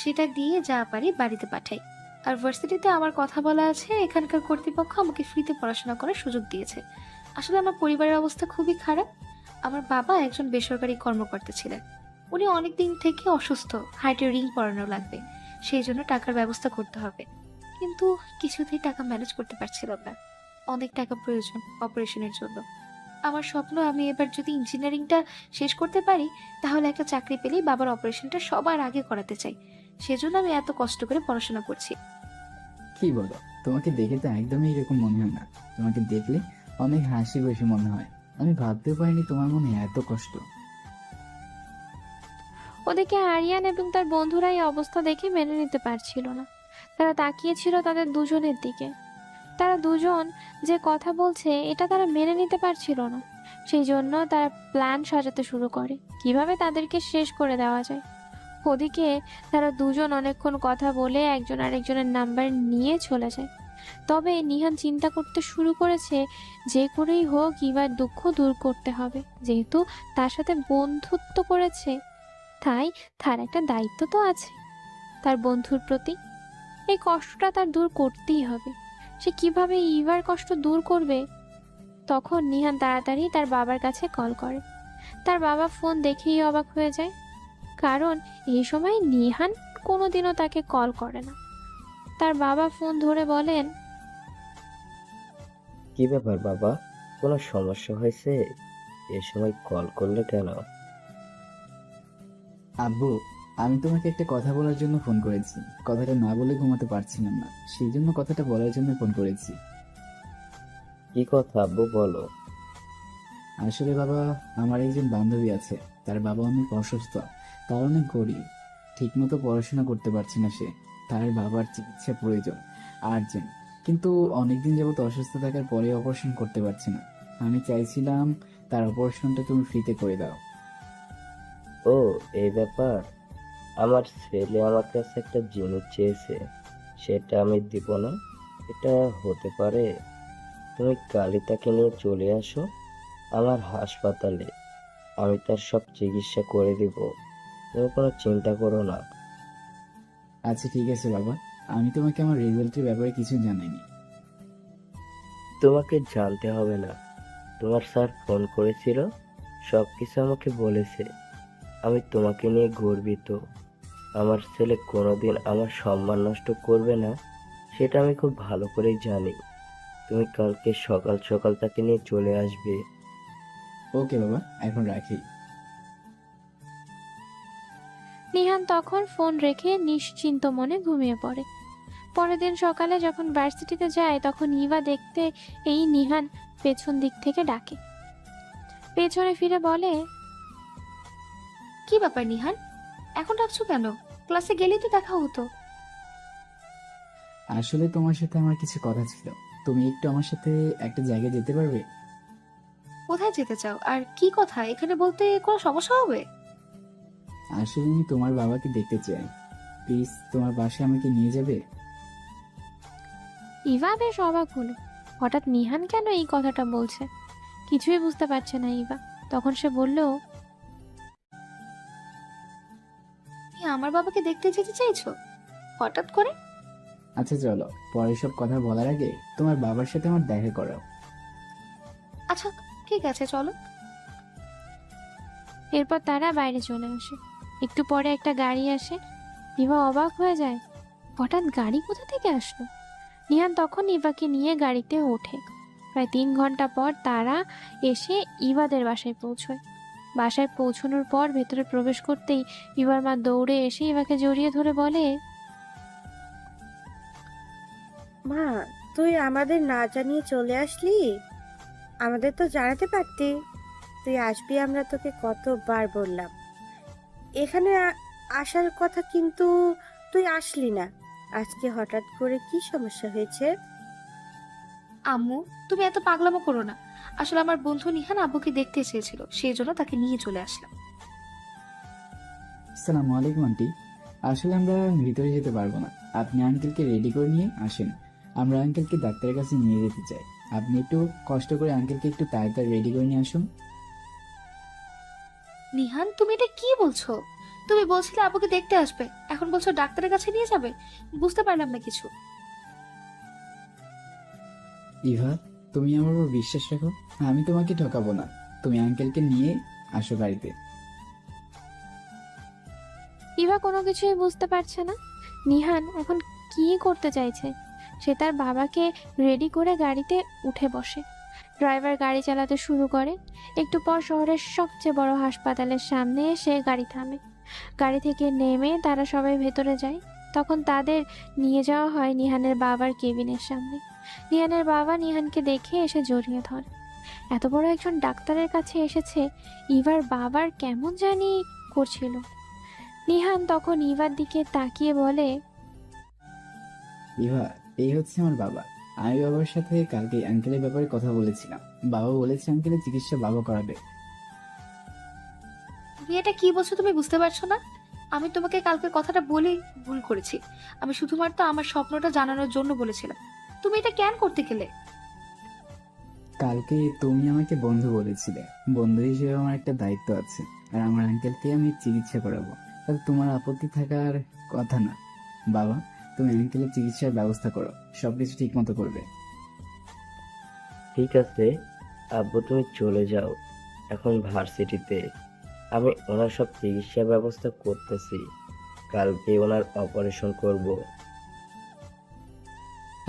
সেটা দিয়ে যা পারি বাড়িতে পাঠাই। আর ভার্সিটিতে আমার কথা বলা আছে, এখানকার কর্তৃপক্ষ আমাকে ফ্রিতে পড়াশোনা করার সুযোগ দিয়েছে। আসলে আমার পরিবারের অবস্থা খুবই খারাপ। আমার বাবা একজন বেসরকারি কর্মকর্তা ছিলেন। উনি অনেক দিন থেকে অসুস্থ, হার্টে রিং পরানো লাগবে, সেই জন্য টাকার ব্যবস্থা করতে হবে। কিন্তু কিছুতেই টাকা ম্যানেজ করতে পারছিলাম না। অনেক টাকা প্রয়োজন অপারেশনের জন্য। আমার স্বপ্ন, আমি এবার যদি ইঞ্জিনিয়ারিংটা শেষ করতে পারি, তাহলে একটা চাকরি পেলেই বাবার অপারেশনটা সবার আগে করাতে চাই। সেজন্য আমি এত কষ্ট করে পড়াশোনা করছি। কি বলো? তোমাকে দেখে তো একদমই এরকম মনে হয় না। তোমাকে দেখলে অনেক হাসি খুশি মনে হয়। আমি ভাবতেও পারিনি তোমার মনে এত কষ্ট। ওদিকে আরিয়ান এবং তার বন্ধুরা এই অবস্থা দেখে মেনে নিতে পারছিল না। তারা তাকিয়েছিল তাদের দুজনের দিকে। তারা দুজন যে কথা বলছে এটা তারা মেনে নিতে পারছিল না। সেই জন্য তারা প্ল্যান সাজাতে শুরু করে কিভাবে তাদেরকে শেষ করে দেওয়া যায়। ওদিকে তারা দুজন অনেকক্ষণ কথা বলে একজন আরেকজনের নাম্বার নিয়ে চলে যায়। তবে নিহান চিন্তা করতে শুরু করেছে, যে করেই হোক ইভার দুঃখ দূর করতে হবে। যেহেতু তার সাথে বন্ধুত্ব করেছে, তাই তার একটা দায়িত্ব তো আছে তার বন্ধুর প্রতি। এই কষ্টটা তার দূর করতেই হবে। সে কিভাবে ইভার কষ্ট দূর করবে? তখন নিহান তাড়াতাড়ি তার বাবার কাছে কল করে। তার বাবা ফোন দেখেই অবাক হয়ে যায়, কারণ এই সময় নিহান কোনোদিনও তাকে কল করে না। তার বাবা ফোন ধরে বলেন, কি ব্যাপার বাবা, কোনো সমস্যা হয়েছে? এ সময় কল করলে কেন? আব্বু, আমি তোমাকে একটা কথা বলার জন্য ফোন করেছি। কথাটা না বলে ঘুমাতে পারছিলাম না, সেই জন্য কথাটা বলার জন্য ফোন করেছি। কি কথা আব্বু, বলো। আসলে বাবা, আমার একজন বান্ধবী আছে, তার বাবা অনেক অসুস্থ, তার অনেক গরিব, ঠিকমতো পড়াশোনা করতে পারছে না সে। তার বাবার চিকিৎসা প্রয়োজন, আর্জেন্ট, কিন্তু অনেকদিন যাবত অসুস্থ থাকার পরে অপারেশন করতে পারছে না। আমি চাইছিলাম তার অপারেশনটা তুমি ফ্রিতে করে দাও। ও, এই ব্যাপার। আমার ছেলে আমার কাছে একটা জিনিস চেয়েছে, সেটা আমি দিব না? এটা হতে পারে? তুমি কালই তাকে নিয়ে চলে আসো আমার হাসপাতালে, আমি তার সব চিকিৎসা করে দিব, তুমি কোনো চিন্তা করো না। আচ্ছা ঠিক আছে বাবা, আমি তোমাকে আমার রেজাল্টের ব্যাপারে কিছু জানাইনি। তোমাকে জানতে হবে না, তোমার স্যার ফোন করেছিল, সব কিছু আমাকে বলেছে। আমি তোমাকে নিয়ে গর্বিত। আমার ছেলে কোনোদিন আমার সম্মান নষ্ট করবে না, সেটা আমি খুব ভালো করেই জানি। তুমি কালকে সকাল সকাল তাকে নিয়ে চলে আসবে। ওকে বাবা, এখন রাখি। নিহান তখন ফোন রেখে নিশ্চিন্ত মনে ঘুমিয়ে পড়ে। পরের দিন সকালে যখন ভার্সিটিতে যায় তখন ইভা দেখতে এই নিহান পেছন দিক থেকে ডাকে। পেছনে ফিরে বলে, কি ব্যাপার নিহান, এখন ডাকছো কেন? ক্লাসে গেলেই তো দেখা হতো। আসলে তোমার সাথে আমার কিছু কথা ছিল, তুমি একটু আমার সাথে একটা জায়গায় যেতে পারবে? কোথায় যেতে চাও আর কি কথা? এখানে বলতে কোনো সমস্যা হবে? আসলে আমি তোমার বাবাকে দেখতে চাই, প্লিজ তোমার বাসায় আমাকে নিয়ে যাবে? ইভা বেশ অবাক হলো। হঠাৎ নিহান কেন এই কথাটা বলছে, কিছুই বুঝতে পারছে না ইভা। তখন সে বলল, তুমি আমার বাবাকে দেখতে যেতে চাইছো হঠাৎ করে? আচ্ছা চলো, পরে সব কথা বলার আগে তোমার বাবার সাথে আমার দেখা করাও। আচ্ছা ঠিক আছে, চলো। এরপর তারা বাইরে চলে আসে। একটু পরে একটা গাড়ি আসে। ইভা অবাক হয়ে যায়, হঠাৎ গাড়ি কোথা থেকে আসলো। নিহান তখন ইভাকে নিয়ে গাড়িতে ওঠে। প্রায় 3 ঘন্টা পর তারা এসে ইভাদের বাসায় পৌঁছয়। বাসায় পৌঁছানোর পর ভেতরে প্রবেশ করতেই ইভার মা দৌড়ে এসে ইভাকে জড়িয়ে ধরে বলে, মা, তুই আমাদের না জানিয়ে চলে আসলি? আমাদের তো জানাতে পারতি। তুই আসবি, আমরা তোকে কতবার বললাম এখানে আসার কথা, কিন্তু তুই আসলি না। আজকে হঠাৎ করে কি সমস্যা হয়েছে? আম্মু, তুমি এত পাগলামো করো না। আসলে আমার বন্ধু নিহান আব্বুকে দেখতে চেয়েছিল, সেই জন্য তাকে নিয়ে চলে আসলাম। আসসালামু আলাইকুম আন্টি। আসলে আমরা ভিতরে যেতে পারবো না, আপনি আঙ্কেলকে রেডি করে নিয়ে আসেন। আমরা আঙ্কেলকে ডাক্তারের কাছে নিয়ে যেতে চাই, আপনি একটু কষ্ট করে আঙ্কেলকে একটু তাড়াতাড়ি রেডি করে নিয়ে আসুন। নিহান, তুমি এটা কি বলছো? তুমি বলছিলে আব্বুকে দেখতে আসবে, এখন বলছো ডাক্তারের কাছে নিয়ে যাবে। বুঝতে পারলাম না কিছু। ইভা, তুমি আমার উপর বিশ্বাস রাখো, আমি তোমাকে ঠকাবো না। তুমি আঙ্কেলকে নিয়ে আসো গাড়িতে। ইভা কোনো কিছুই বুঝতে পারছে না নিহান এখন কি করতে চাইছে। সে তার বাবাকে রেডি করে গাড়িতে উঠে বসে। ড্রাইভার গাড়ি চালাতে শুরু করে। একটু পর শহরের সবচেয়ে বড় হাসপাতালের সামনে এসে গাড়ি থামে। গাড়ি থেকে নেমে তারা সবাই ভেতরে যায়। তখন তাদের নিয়ে যাওয়া হয় নিহানের বাবার কেবিনের সামনে। নিহানের বাবা নিহানকে দেখে এসে জড়িয়ে ধরে। এত বড় একজন ডাক্তারের কাছে এসেছে, ইভার বাবার কেমন জানি করছিল। নিহান তখন ইভার দিকে তাকিয়ে বলে, ইভা, এই হচ্ছে আমার বাবা। আমি বাবার সাথে কালকে আঙ্কেলের ব্যাপারে কথা বলেছিলাম, বাবা বলেছে আঙ্কেলের চিকিৎসা বাবা করাবে। তুমি এটা কি বলছো? তুমি বুঝতে পারছো না? আমি তোমাকে কালকে কথাটা বলেই ভুল করেছি। আমি শুধুমাত্র আমার স্বপ্নটা জানানোর জন্য বলেছিলাম। তুমি এটা কেন করতে গেলে? কালকে তুমি আমাকে বন্ধু বলেছিলে, বন্ধু হিসেবে আমার একটা দায়িত্ব আছে, আর আমার আঙ্কেলকে আমি চিকিৎসা করাবো, তাহলে তোমার আপত্তি থাকার কথা না। বাবা, তুমি আঙ্কেলের চিকিৎসার ব্যবস্থা করো, সবকিছু ঠিক মতো করবে। ঠিক আছে আব্বু, তুমি চলে যাও এখন ভার্সিটিতে, আমি ওনার সব চিকিৎসা ব্যবস্থা করতেছি। কালকে ওনার অপারেশন করব।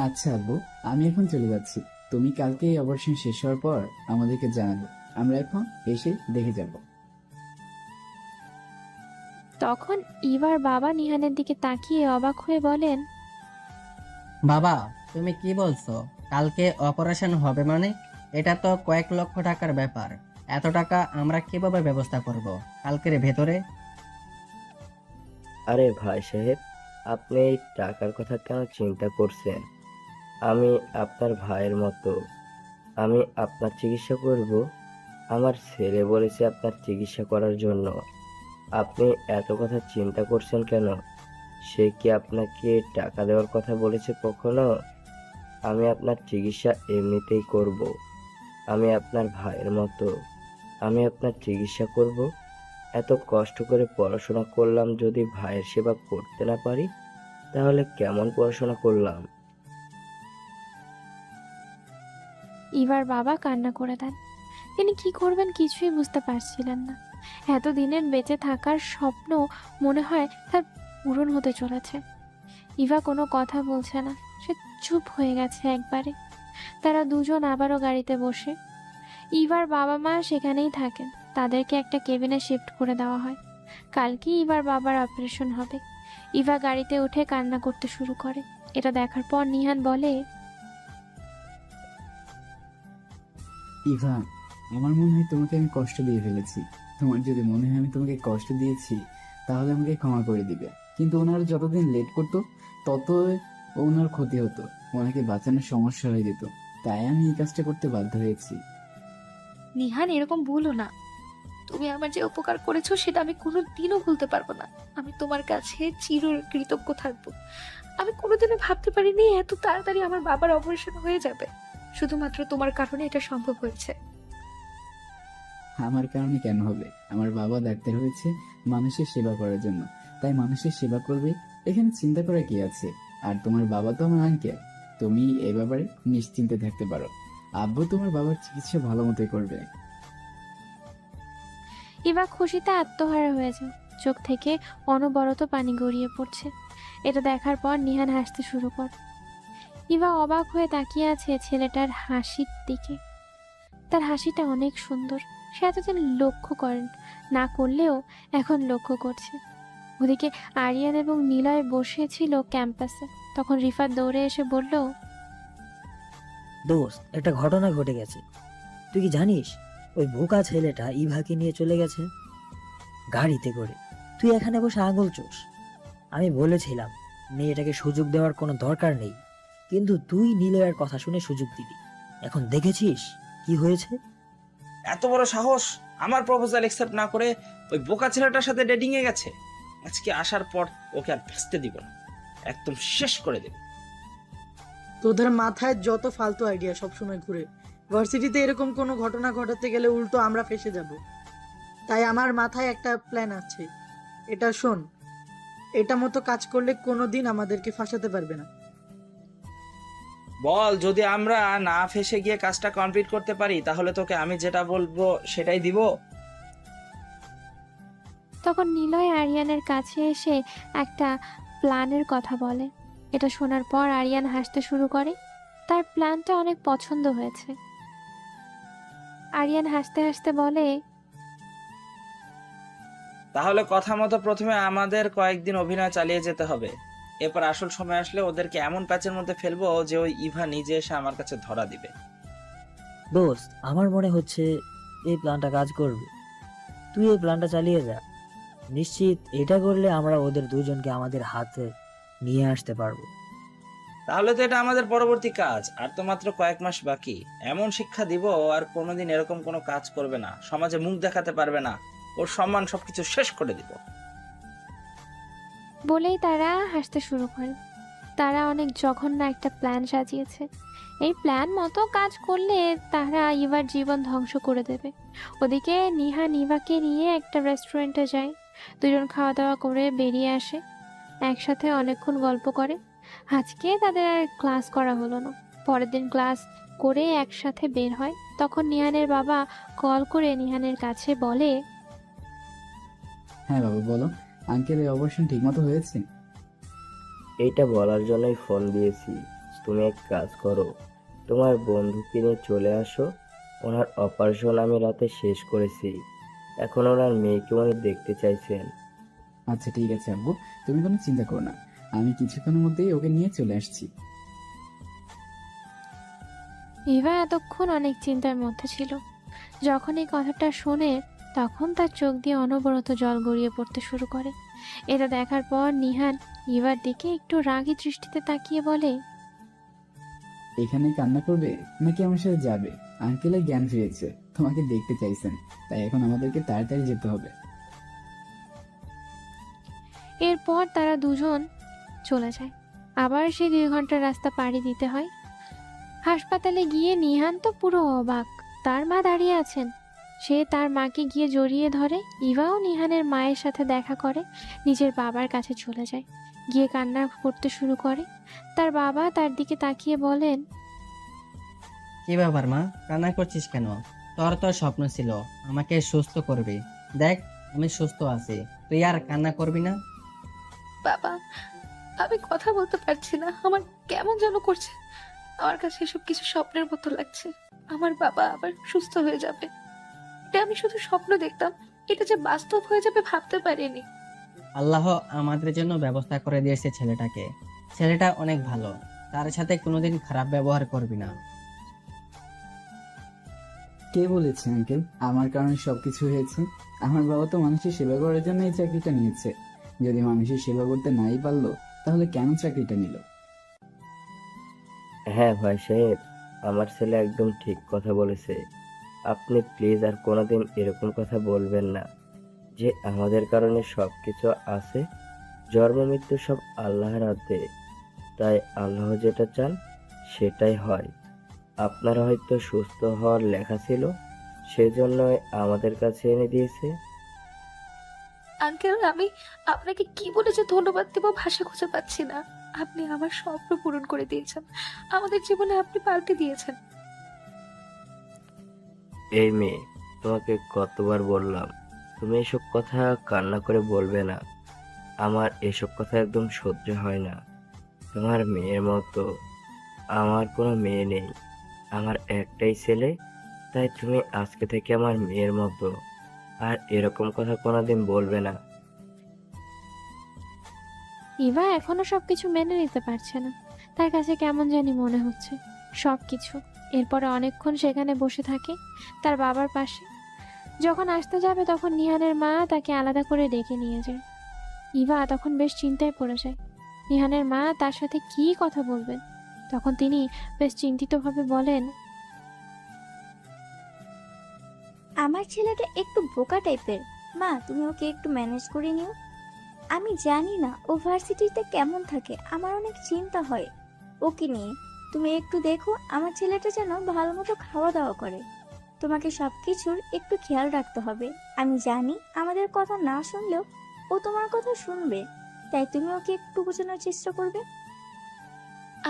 আচ্ছা আব্বু, আমি এখন চলে যাচ্ছি। তুমি কালকে এই অপারেশন শেষ হওয়ার পর আমাদেরকে জানাবো, আমরা এখন এসে দেখে যাব। তখন ইভার বাবা নিহানের দিকে তাকিয়ে অবাক হয়ে বলেন, বাবা, তুমি কি বলছো? কালকে অপারেশন হবে মানে? এটা তো কয়েক লক্ষ টাকার ব্যাপার। এত টাকা আমরা কিভাবে ব্যবস্থা করব কালকের ভেতরে? আরে ভাই সাহেব, আপনি এই টাকার কথা কেন চিন্তা করছেন? আমি আপনার ভাইয়ের মতো। আমি আপনার চিকিৎসা করব। আমার ছেলে বলেছে আপনার চিকিৎসা করার জন্য। আপনি এত কথা চিন্তা করছেন কেন? সে কি আপনাকে টাকা দেওয়ার কথা বলেছে কখনো? আমি আপনার চিকিৎসা এমনিতেই করব। আমি আপনার ভাইয়ের মতো। আমি আপনার চিকিৎসা করব। এত কষ্ট করে পড়াশোনা করলাম, যদি ভাইয়ের সেবা করতে না পারি তাহলে কেমন পড়াশোনা করলাম? ইভার বাবা কান্না করে দেন। তিনি কি করবেন কিছুই বুঝতে পারছিলেন না। এতদিনের বেঁচে থাকার স্বপ্ন মনে হয় তার পূরণ হতে চলেছে। ইভা কোনো কথা বলছে না, সে চুপ হয়ে গেছে একবারে। তারা দুজন আবারও গাড়িতে বসে। ইভার বাবা মা সেখানেই থাকেন, তাদেরকে একটা কেবিনে শিফট করে দেওয়া হয়। কালকে ইভার বাবার অপারেশন হবে। ইভা গাড়িতে উঠে কান্না করতে শুরু করে। এটা দেখার পর নিহান বলে, ইভা, আমার মনে হয় তোমাকে আমি কষ্ট দিয়ে ফেলেছি। তোমার যদি মনে হয় আমি তোমাকে কষ্ট দিয়েছি তাহলে আমাকে ক্ষমা করে দিবে। কিন্তু ওনারা যতদিন লেট করতো তত ওনার ক্ষতি হতো, ওনাকে বাঁচানোর সমস্যা হয়ে যেত। তাই আমি এই কাজটা করতে বাধ্য হয়েছি। নিহান, এরকম ভুলো না। তুমি আমার যে উপকার করেছো সেটা আমি কোনোদিনও ভুলতে পারবো না। আমি তোমার কাছে চির কৃতজ্ঞ থাকবো। আমি কোনোদিনও ভাবতে পারিনি এত তাড়াতাড়ি আমার বাবার অপারেশন হয়ে যাবে। শুধুমাত্র তোমার কারণে এটা সম্ভব হয়েছে। আমার কারণে কেন হবে? আমার বাবা ডাক্তার হয়েছে মানুষের সেবা করার জন্য, তাই মানুষের সেবা করবে। এখানে চিন্তা করা কি আছে? আর তোমার বাবা তো আমার আঙ্কেল। তুমি এ ব্যাপারে নিশ্চিন্তে থাকতে পারো। আব্বু তোমার বাবার চিকিৎসা ভালো মতোই করবে। ইভা খুশিতে আত্মহারা হয়ে যায়, চোখ থেকে অনবরত পানি গড়িয়ে পড়ছে। এটা দেখার পর নিহান হাসতে শুরু করে। ইভা অবাক হয়ে তাকিয়ে আছে ছেলেটার হাসির দিকে। তার হাসিটা অনেক সুন্দর, সে এতদিন লক্ষ্য করেন না করলেও এখন লক্ষ্য করছে। ওদিকে আরিয়ান এবং নিলয় বসেছিল ক্যাম্পাসে। তখন রিফাত দৌড়ে এসে বলল, দোস্ত, একটা ঘটনা ঘটে গেছে। তুই কি জানিস ওই বোকা ছেলেটা ইভাকে নিয়ে চলে গেছে গাড়িতে করে। তুই এখানে বসে আঙুল চোষ। আমি বলেছিলাম মেয়েটাকে সুযোগ দেওয়ার কোনো দরকার নেই, কিন্তু তুই নিলয়ের কথা শুনে সুযোগ দিবি। এখন দেখেছিস কি হয়েছে? এত বড় সাহস! আমার প্রপোজাল অ্যাকসেপ্ট না করে ওই বোকা ছেলেটার সাথে ডেটিং এ গেছে। আজকে আসার পর ওকে আর বাঁচতে দিব না, একদম শেষ করে দেব। তোদের মাথায় যত ফালতু আইডিয়া সবসময় ঘুরে। ভার্সিটিতে এরকম কোনো ঘটনা ঘটাতে গেলে উল্টো আমরা ফেসে যাব। তাই আমার মাথায় একটা প্ল্যান আছে। এটা শোন, এটা মতো কাজ করলে কোনোদিন আমাদেরকে ফাঁসাতে পারবে না। বল, যদি আমরা না ফেসে গিয়ে কাজটা কমপ্লিট করতে পারি তাহলে তোকে আমি যেটা বলবো সেটাই দিব। তখন নিলয় আরিয়ানের কাছে এসে একটা প্ল্যানের কথা বলে। এটা শোনার পর আরিয়ান হাসতে শুরু করে। তার প্ল্যানটা অনেক পছন্দ হয়েছে। আরিয়ান হাসতে হাসতে বলে, তাহলে কথা মতো প্রথমে আমাদের কয়েকদিন অভিনয় চালিয়ে যেতে হবে। এরপর আসল সময় আসলে ওদেরকে এমন প্যাচের মধ্যে ফেলবো যে ওই ইভা নিজে এসে আমার কাছে ধরা দিবে। দোস্ত, আমার মনে হচ্ছে এই প্ল্যানটা কাজ করবে। তুই এই প্ল্যানটা চালিয়ে যা। নিশ্চিত এটা করলে আমরা ওদের দুজনকে আমাদের হাতে নিয়ে আসতে পারবো। তাহলে তো এটা আমাদের পরবর্তী কাজ। আর তো মাত্র কয়েক মাস বাকি। এমন শিক্ষা দিব আর কোনোদিন এরকম কোনো কাজ করবে না, সমাজে মুখ দেখাতে পারবে না, ওর সম্মান সবকিছু শেষ করে দিব। বলেই তারা হাসতে শুরু করে। তারা অনেক জঘন্য একটা প্ল্যান সাজিয়েছে। এই প্ল্যান মতো কাজ করলে তারা ইভার জীবন ধ্বংস করে দেবে। ওদিকে নিহান ইভাকে নিয়ে একটা রেস্টুরেন্টে যায়। দুজন খাওয়া দাওয়া করে বেরিয়ে আসে, একসাথে অনেকক্ষণ গল্প করে। আজকে তাদের আর ক্লাস করা হলো না। পরের দিন ক্লাস করে একসাথে বের হয়। তখন নিহানের বাবা কল করে নিহানের কাছে বলে, হ্যাঁ বাবা বলো, আঙ্কেলের অপারেশন ঠিকমতো হয়েছে? এইটা বলার জন্যই ফোন দিয়েছি। তুমি এক কাজ করো, তোমার বন্ধুকে নিয়ে চলে আসো। ওনার অপারেশন আমি রাতে শেষ করেছি। এখন ওনার মেয়েকে উনি দেখতে চাইছেন। আচ্ছা ঠিক আছে আব্বু, তুমি কোনো চিন্তা করো না, আমি কিছুক্ষণের মধ্যেই ওকে নিয়ে চলে আসছি। ইভা এতক্ষণ অনেক চিন্তার মধ্যে ছিল। যখন এই কথাটা শোনে তখন তার চোখ দিয়ে অনবরত জল গড়িয়ে পড়তে শুরু করে। এটা দেখার পর নিহান ইভার দিকে একটু রাগী দৃষ্টিতে তাকিয়ে বলে, এখানে কান্না করবে নাকি আমার সাথে যাবে? আঙ্কেলের জ্ঞান ফিরেছে, তোমাকে দেখতে চাইছেন, তাই এখন আমাদেরকে তাড়াতাড়ি যেতে হবে। এরপর তারা দুজন চলে যায়। আবার সেই 2 ঘন্টার রাস্তা পাড়ি দিতে হয়। হাসপাতালে গিয়ে নিহান তো পুরো অবাক। তার মা দাঁড়িয়ে আছেন। সে তার মাকে গিয়ে জড়িয়ে ধরে। ইভাও নিহানের মায়ের সাথে দেখা করে নিজের বাবার কাছে চলে যায়, গিয়ে কান্না করতে শুরু করে। তার বাবা তার দিকে তাকিয়ে বলেন, কি ব্যাপার মা, কান্না করছিস কেন? তোর তো স্বপ্ন ছিল আমাকে সুস্থ করবি। দেখ আমি সুস্থ আছি, তুই আর কান্না করবি না। বাবা, আমি কথা বলতে পারছি না, আমার কেমন যেন করছে। আমার কাছে এসব কিছু স্বপ্নের মতো লাগছে। আমার বাবা আবার সুস্থ হয়ে যাবে, এটা আমি শুধু স্বপ্ন দেখতাম, এটা যে বাস্তব হয়ে যাবে ভাবতে পারিনি। আল্লাহ আমাদের জন্য ব্যবস্থা করে দিয়েছে ছেলেটাকে। ছেলেটা অনেক ভালো, তার সাথে কোনোদিন খারাপ ব্যবহার করবি না। কে বলেছে আঙ্কেল আমার কারণে সবকিছু হয়েছে? আমার বাবা তো মানুষের সেবা করার জন্য এই চাকরিটা নিয়েছে। যদি মানুষের সেবা করতে নাই পারলো তাহলে কেন চাকরিটা নিল? হ্যাঁ ভাই সাহেব, আমার ছেলে একদম ঠিক কথা বলেছে। আপনি প্লিজ আর কোনোদিন এরকম কথা বলবেন না যে আমাদের কারণে সবকিছু আছে। জন্ম মৃত্যু সব আল্লাহর হাতে, তাই আল্লাহ যেটা চান সেটাই হয়। আপনার হয়তো সুস্থ হওয়ার লেখা ছিল, সেজন্যই আমাদের কাছে এনে দিয়েছে। আঙ্কেল, আমি আপনাকে কি বলে যে ধন্যবাদ দেব ভাষা খুঁজে পাচ্ছি না। আপনি আমার স্বপ্ন পূরণ করে দিয়েছেন, আমাদের জীবনে আপনি পাল্টে দিয়েছেন। এই মেয়ে, তোমাকে কতবার বললাম তুমি এসব কথা কান্না করে বলবে না। আমার এসব কথা একদম সহ্য হয় না। তোমার মেয়ের মতো আমার কোনো মেয়ে নেই, আমার একটাই ছেলে, তাই তুমি আজকে থেকে আমার মেয়ের মতো। আর এরকম কথা কোনোদিন বলবে না। ইভা এখনো সবকিছু মেনে নিতে পারছে না। তার কাছে কেমন জানি মনে হচ্ছে সবকিছু। এরপরে অনেকক্ষণ সেখানে বসে থাকে তার বাবার পাশে। যখন আসতে যাবে তখন নিহানের মা তাকে আলাদা করে ডেকে নিয়ে যায়। ইভা তখন বেশ চিন্তায় পড়ে যায় নিহানের মা তার সাথে কি কথা বলবেন। তখন তিনি বেশ চিন্তিতভাবে বলেন, আমার ছেলেটা একটু বোকা টাইপের, মা তুমি ওকে একটু ম্যানেজ করে নিও। আমি জানি না ও ভার্সিটিতে কেমন থাকে, আমার অনেক চিন্তা হয় ওকে নিয়ে। তুমি একটু দেখো আমার ছেলেটা যেন ভালো মতো খাওয়া দাওয়া করে। তোমাকে সবকিছুর একটু খেয়াল রাখতে হবে। আমি জানি আমাদের কথা না শুনলেও ও তোমার কথা শুনবে, তাই তুমি ওকে একটু বোঝানোর চেষ্টা করবে।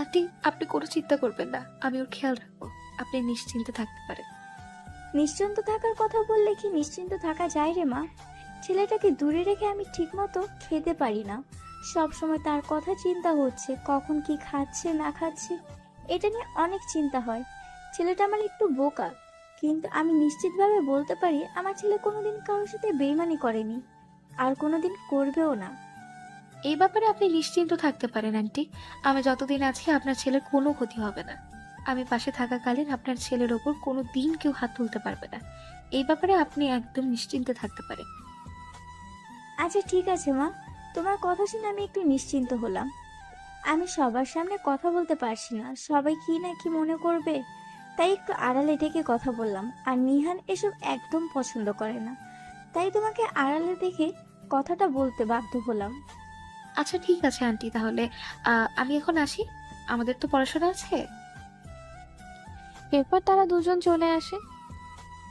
আন্টি, আপনি কোনো চিন্তা করবেন না, আমি ওর খেয়াল রাখবো। আপনি নিশ্চিন্তে থাকতে পারেন। নিশ্চিন্ত থাকার কথা বললে কি নিশ্চিন্ত থাকা যায় রে মা? ছেলেটাকে দূরে রেখে আমি ঠিকমতো খেতে পারি না। সব সময় তার কথা চিন্তা হচ্ছে, কখন কি খাচ্ছে না খাচ্ছে, এটা নিয়ে অনেক চিন্তা হয়। ছেলেটা আমার একটু বোকা, কিন্তু আমি নিশ্চিতভাবে বলতে পারি আমার ছেলে কোনোদিন কারোর সাথে বেইমানি করেনি, আর কোনোদিন করবেও না। এই ব্যাপারে আপনি নিশ্চিন্ত থাকতে পারেন আন্টি। আমি যতদিন আছি আপনার ছেলের কোনো ক্ষতি হবে না। আমি পাশে থাকাকালীন আপনার ছেলের ওপর কোনো দিন কেউ হাত তুলতে পারবে না। এই ব্যাপারে আপনি একদম নিশ্চিন্তে থাকতে পারেন। আচ্ছা ঠিক আছে মা, তোমার কথা শুনে আমি একটু নিশ্চিন্ত হলাম। আমি সবার সামনে কথা বলতে পারছি না, সবাই কি না কি মনে করবে, তাই একটু আড়ালে ডেকে কথা বললাম। আর নিহান এসব একদম পছন্দ করে না, তাই তোমাকে আড়ালে দেখে কথাটা বলতে বাধ্য হলাম। আচ্ছা ঠিক আছে আন্টি, তাহলে আমি এখন আসি, আমাদের তো পড়াশোনা আছে। এরপর তারা দুজন চলে আসে।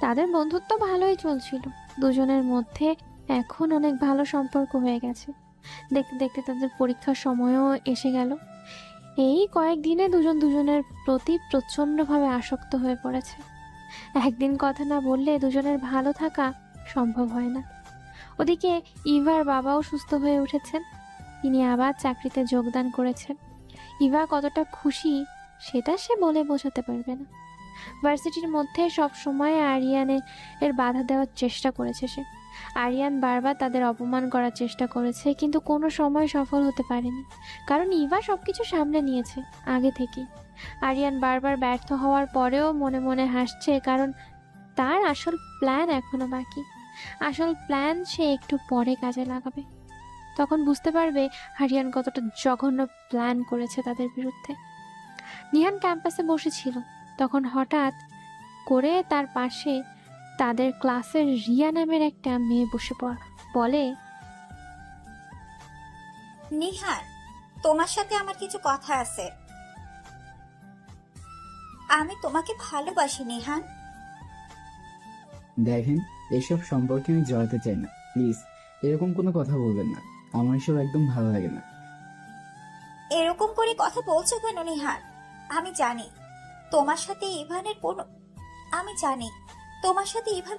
তাদের বন্ধুত্ব ভালোই চলছিল। দুজনের মধ্যে এখন অনেক ভালো সম্পর্ক হয়ে গেছে। দেখতে দেখতে তাদের পরীক্ষার সময়ও এসে গেল। এই কয়েকদিনে দুজন দুজনের প্রতি প্রচণ্ডভাবে আসক্ত হয়ে পড়েছে। একদিন কথা না বললে দুজনের ভালো থাকা সম্ভব হয় না। ওদিকে ইভার বাবাও সুস্থ হয়ে উঠেছেন, তিনি আবার চাকরিতে যোগদান করেছেন। ইভা কতটা খুশি সেটা সে বলে বোঝাতে পারবে না। ভার্সিটির মধ্যে সব সময় আরিয়ানের বাধা দেওয়ার চেষ্টা করেছে সে। আরিয়ান বারবার তাদের অপমান করার চেষ্টা করেছে, কিন্তু কোনো সময় সফল হতে পারেনি, কারণ ইভা সবকিছু সামলে নিয়েছে আগে থেকেই। আরিয়ান বারবার ব্যর্থ হওয়ার পরেও মনে মনে হাসছে, কারণ তার আসল প্ল্যান এখনো বাকি। আসল প্ল্যান সে একটু পরে কাজে লাগাবে, তখন বুঝতে পারবে আরিয়ান কতটা জঘন্য প্ল্যান করেছে তাদের বিরুদ্ধে। নিহান ক্যাম্পাসে বসেছিল, তখন হঠাৎ করে তার পাশে তাদের ক্লাসের রিয়া নামের একটা মেয়ে বসে বলে, নিহান, তোমার সাথে আমার কিছু কথা আছে। আমি তোমাকে ভালোবাসি নিহান। দেখেন, এসব সম্পর্কে আমি জড়াতে চাই না, প্লিজ এরকম কোনো কথা বলবেন না, আমার এসব একদম ভালো লাগে না। এরকম করে কথা বলছো কেন নিহান? আমি জানি তোমার সাথে ইভানের কোনো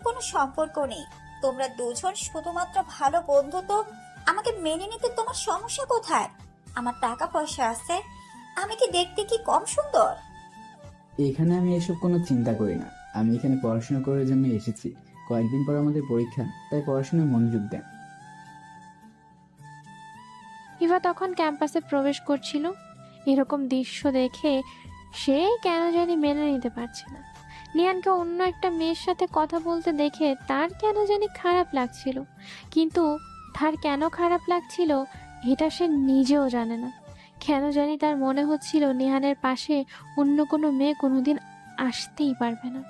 কোনো সম্পর্ক নেই। তোমরা দুজন শুধুমাত্র ভালো বন্ধু। তো আমাকে মেনে নিতে তোমার সমস্যা কোথায়? আমার টাকা পয়সা আছে, আমি কি দেখতে কি কম সুন্দর? এখানে আমি এসব কোনো চিন্তা করি না, আমি এখানে পড়াশোনা করার জন্য এসেছি। কয়েকদিন পর আমাদের পরীক্ষা, তাই পড়াশোনায় মনোযোগ দেন। ইভা তখন ক্যাম্পাসে প্রবেশ করছিল। এরকম দৃশ্য দেখে সে কেন জানি মেনে নিতে পারছে না। নিহানকে অন্য একটা মেয়ের সাথে কথা বলতে দেখে তার কেন জানি খারাপ লাগছিল, কিন্তু তার কেন খারাপ লাগছিল এটা সে নিজেও জানে না। কেন জানি তার মনে হচ্ছিল নিহানের পাশে অন্য কোনো মেয়ে কোনোদিন আসতেই পারবে না।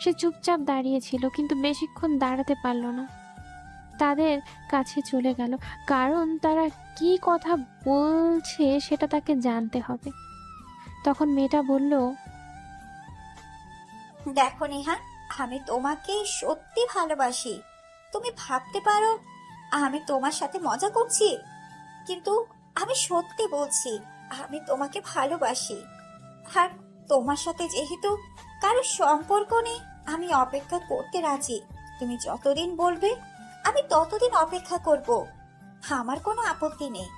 সে চুপচাপ দাঁড়িয়েছিল, কিন্তু বেশিক্ষণ দাঁড়াতে পারল না, তাদের কাছে চলে গেল, কারণ তারা কি কথা বলছে সেটা তাকে জানতে হবে। তখন মেয়েটা বলল, দেখো নিহান, আমি তোমাকে সত্যি ভালোবাসি। তুমি ভাবতে পারো আমি তোমার সাথে মজা করছি, কিন্তু আমি সত্যি বলছি আমি তোমাকে ভালোবাসি। আর তোমার সাথে যেহেতু কারো সম্পর্ক নেই, আমি অপেক্ষা করতে রাজি। তুমি যতদিন বলবে আমি ততদিন অপেক্ষা করব, আমার কোনো আপত্তি নেই।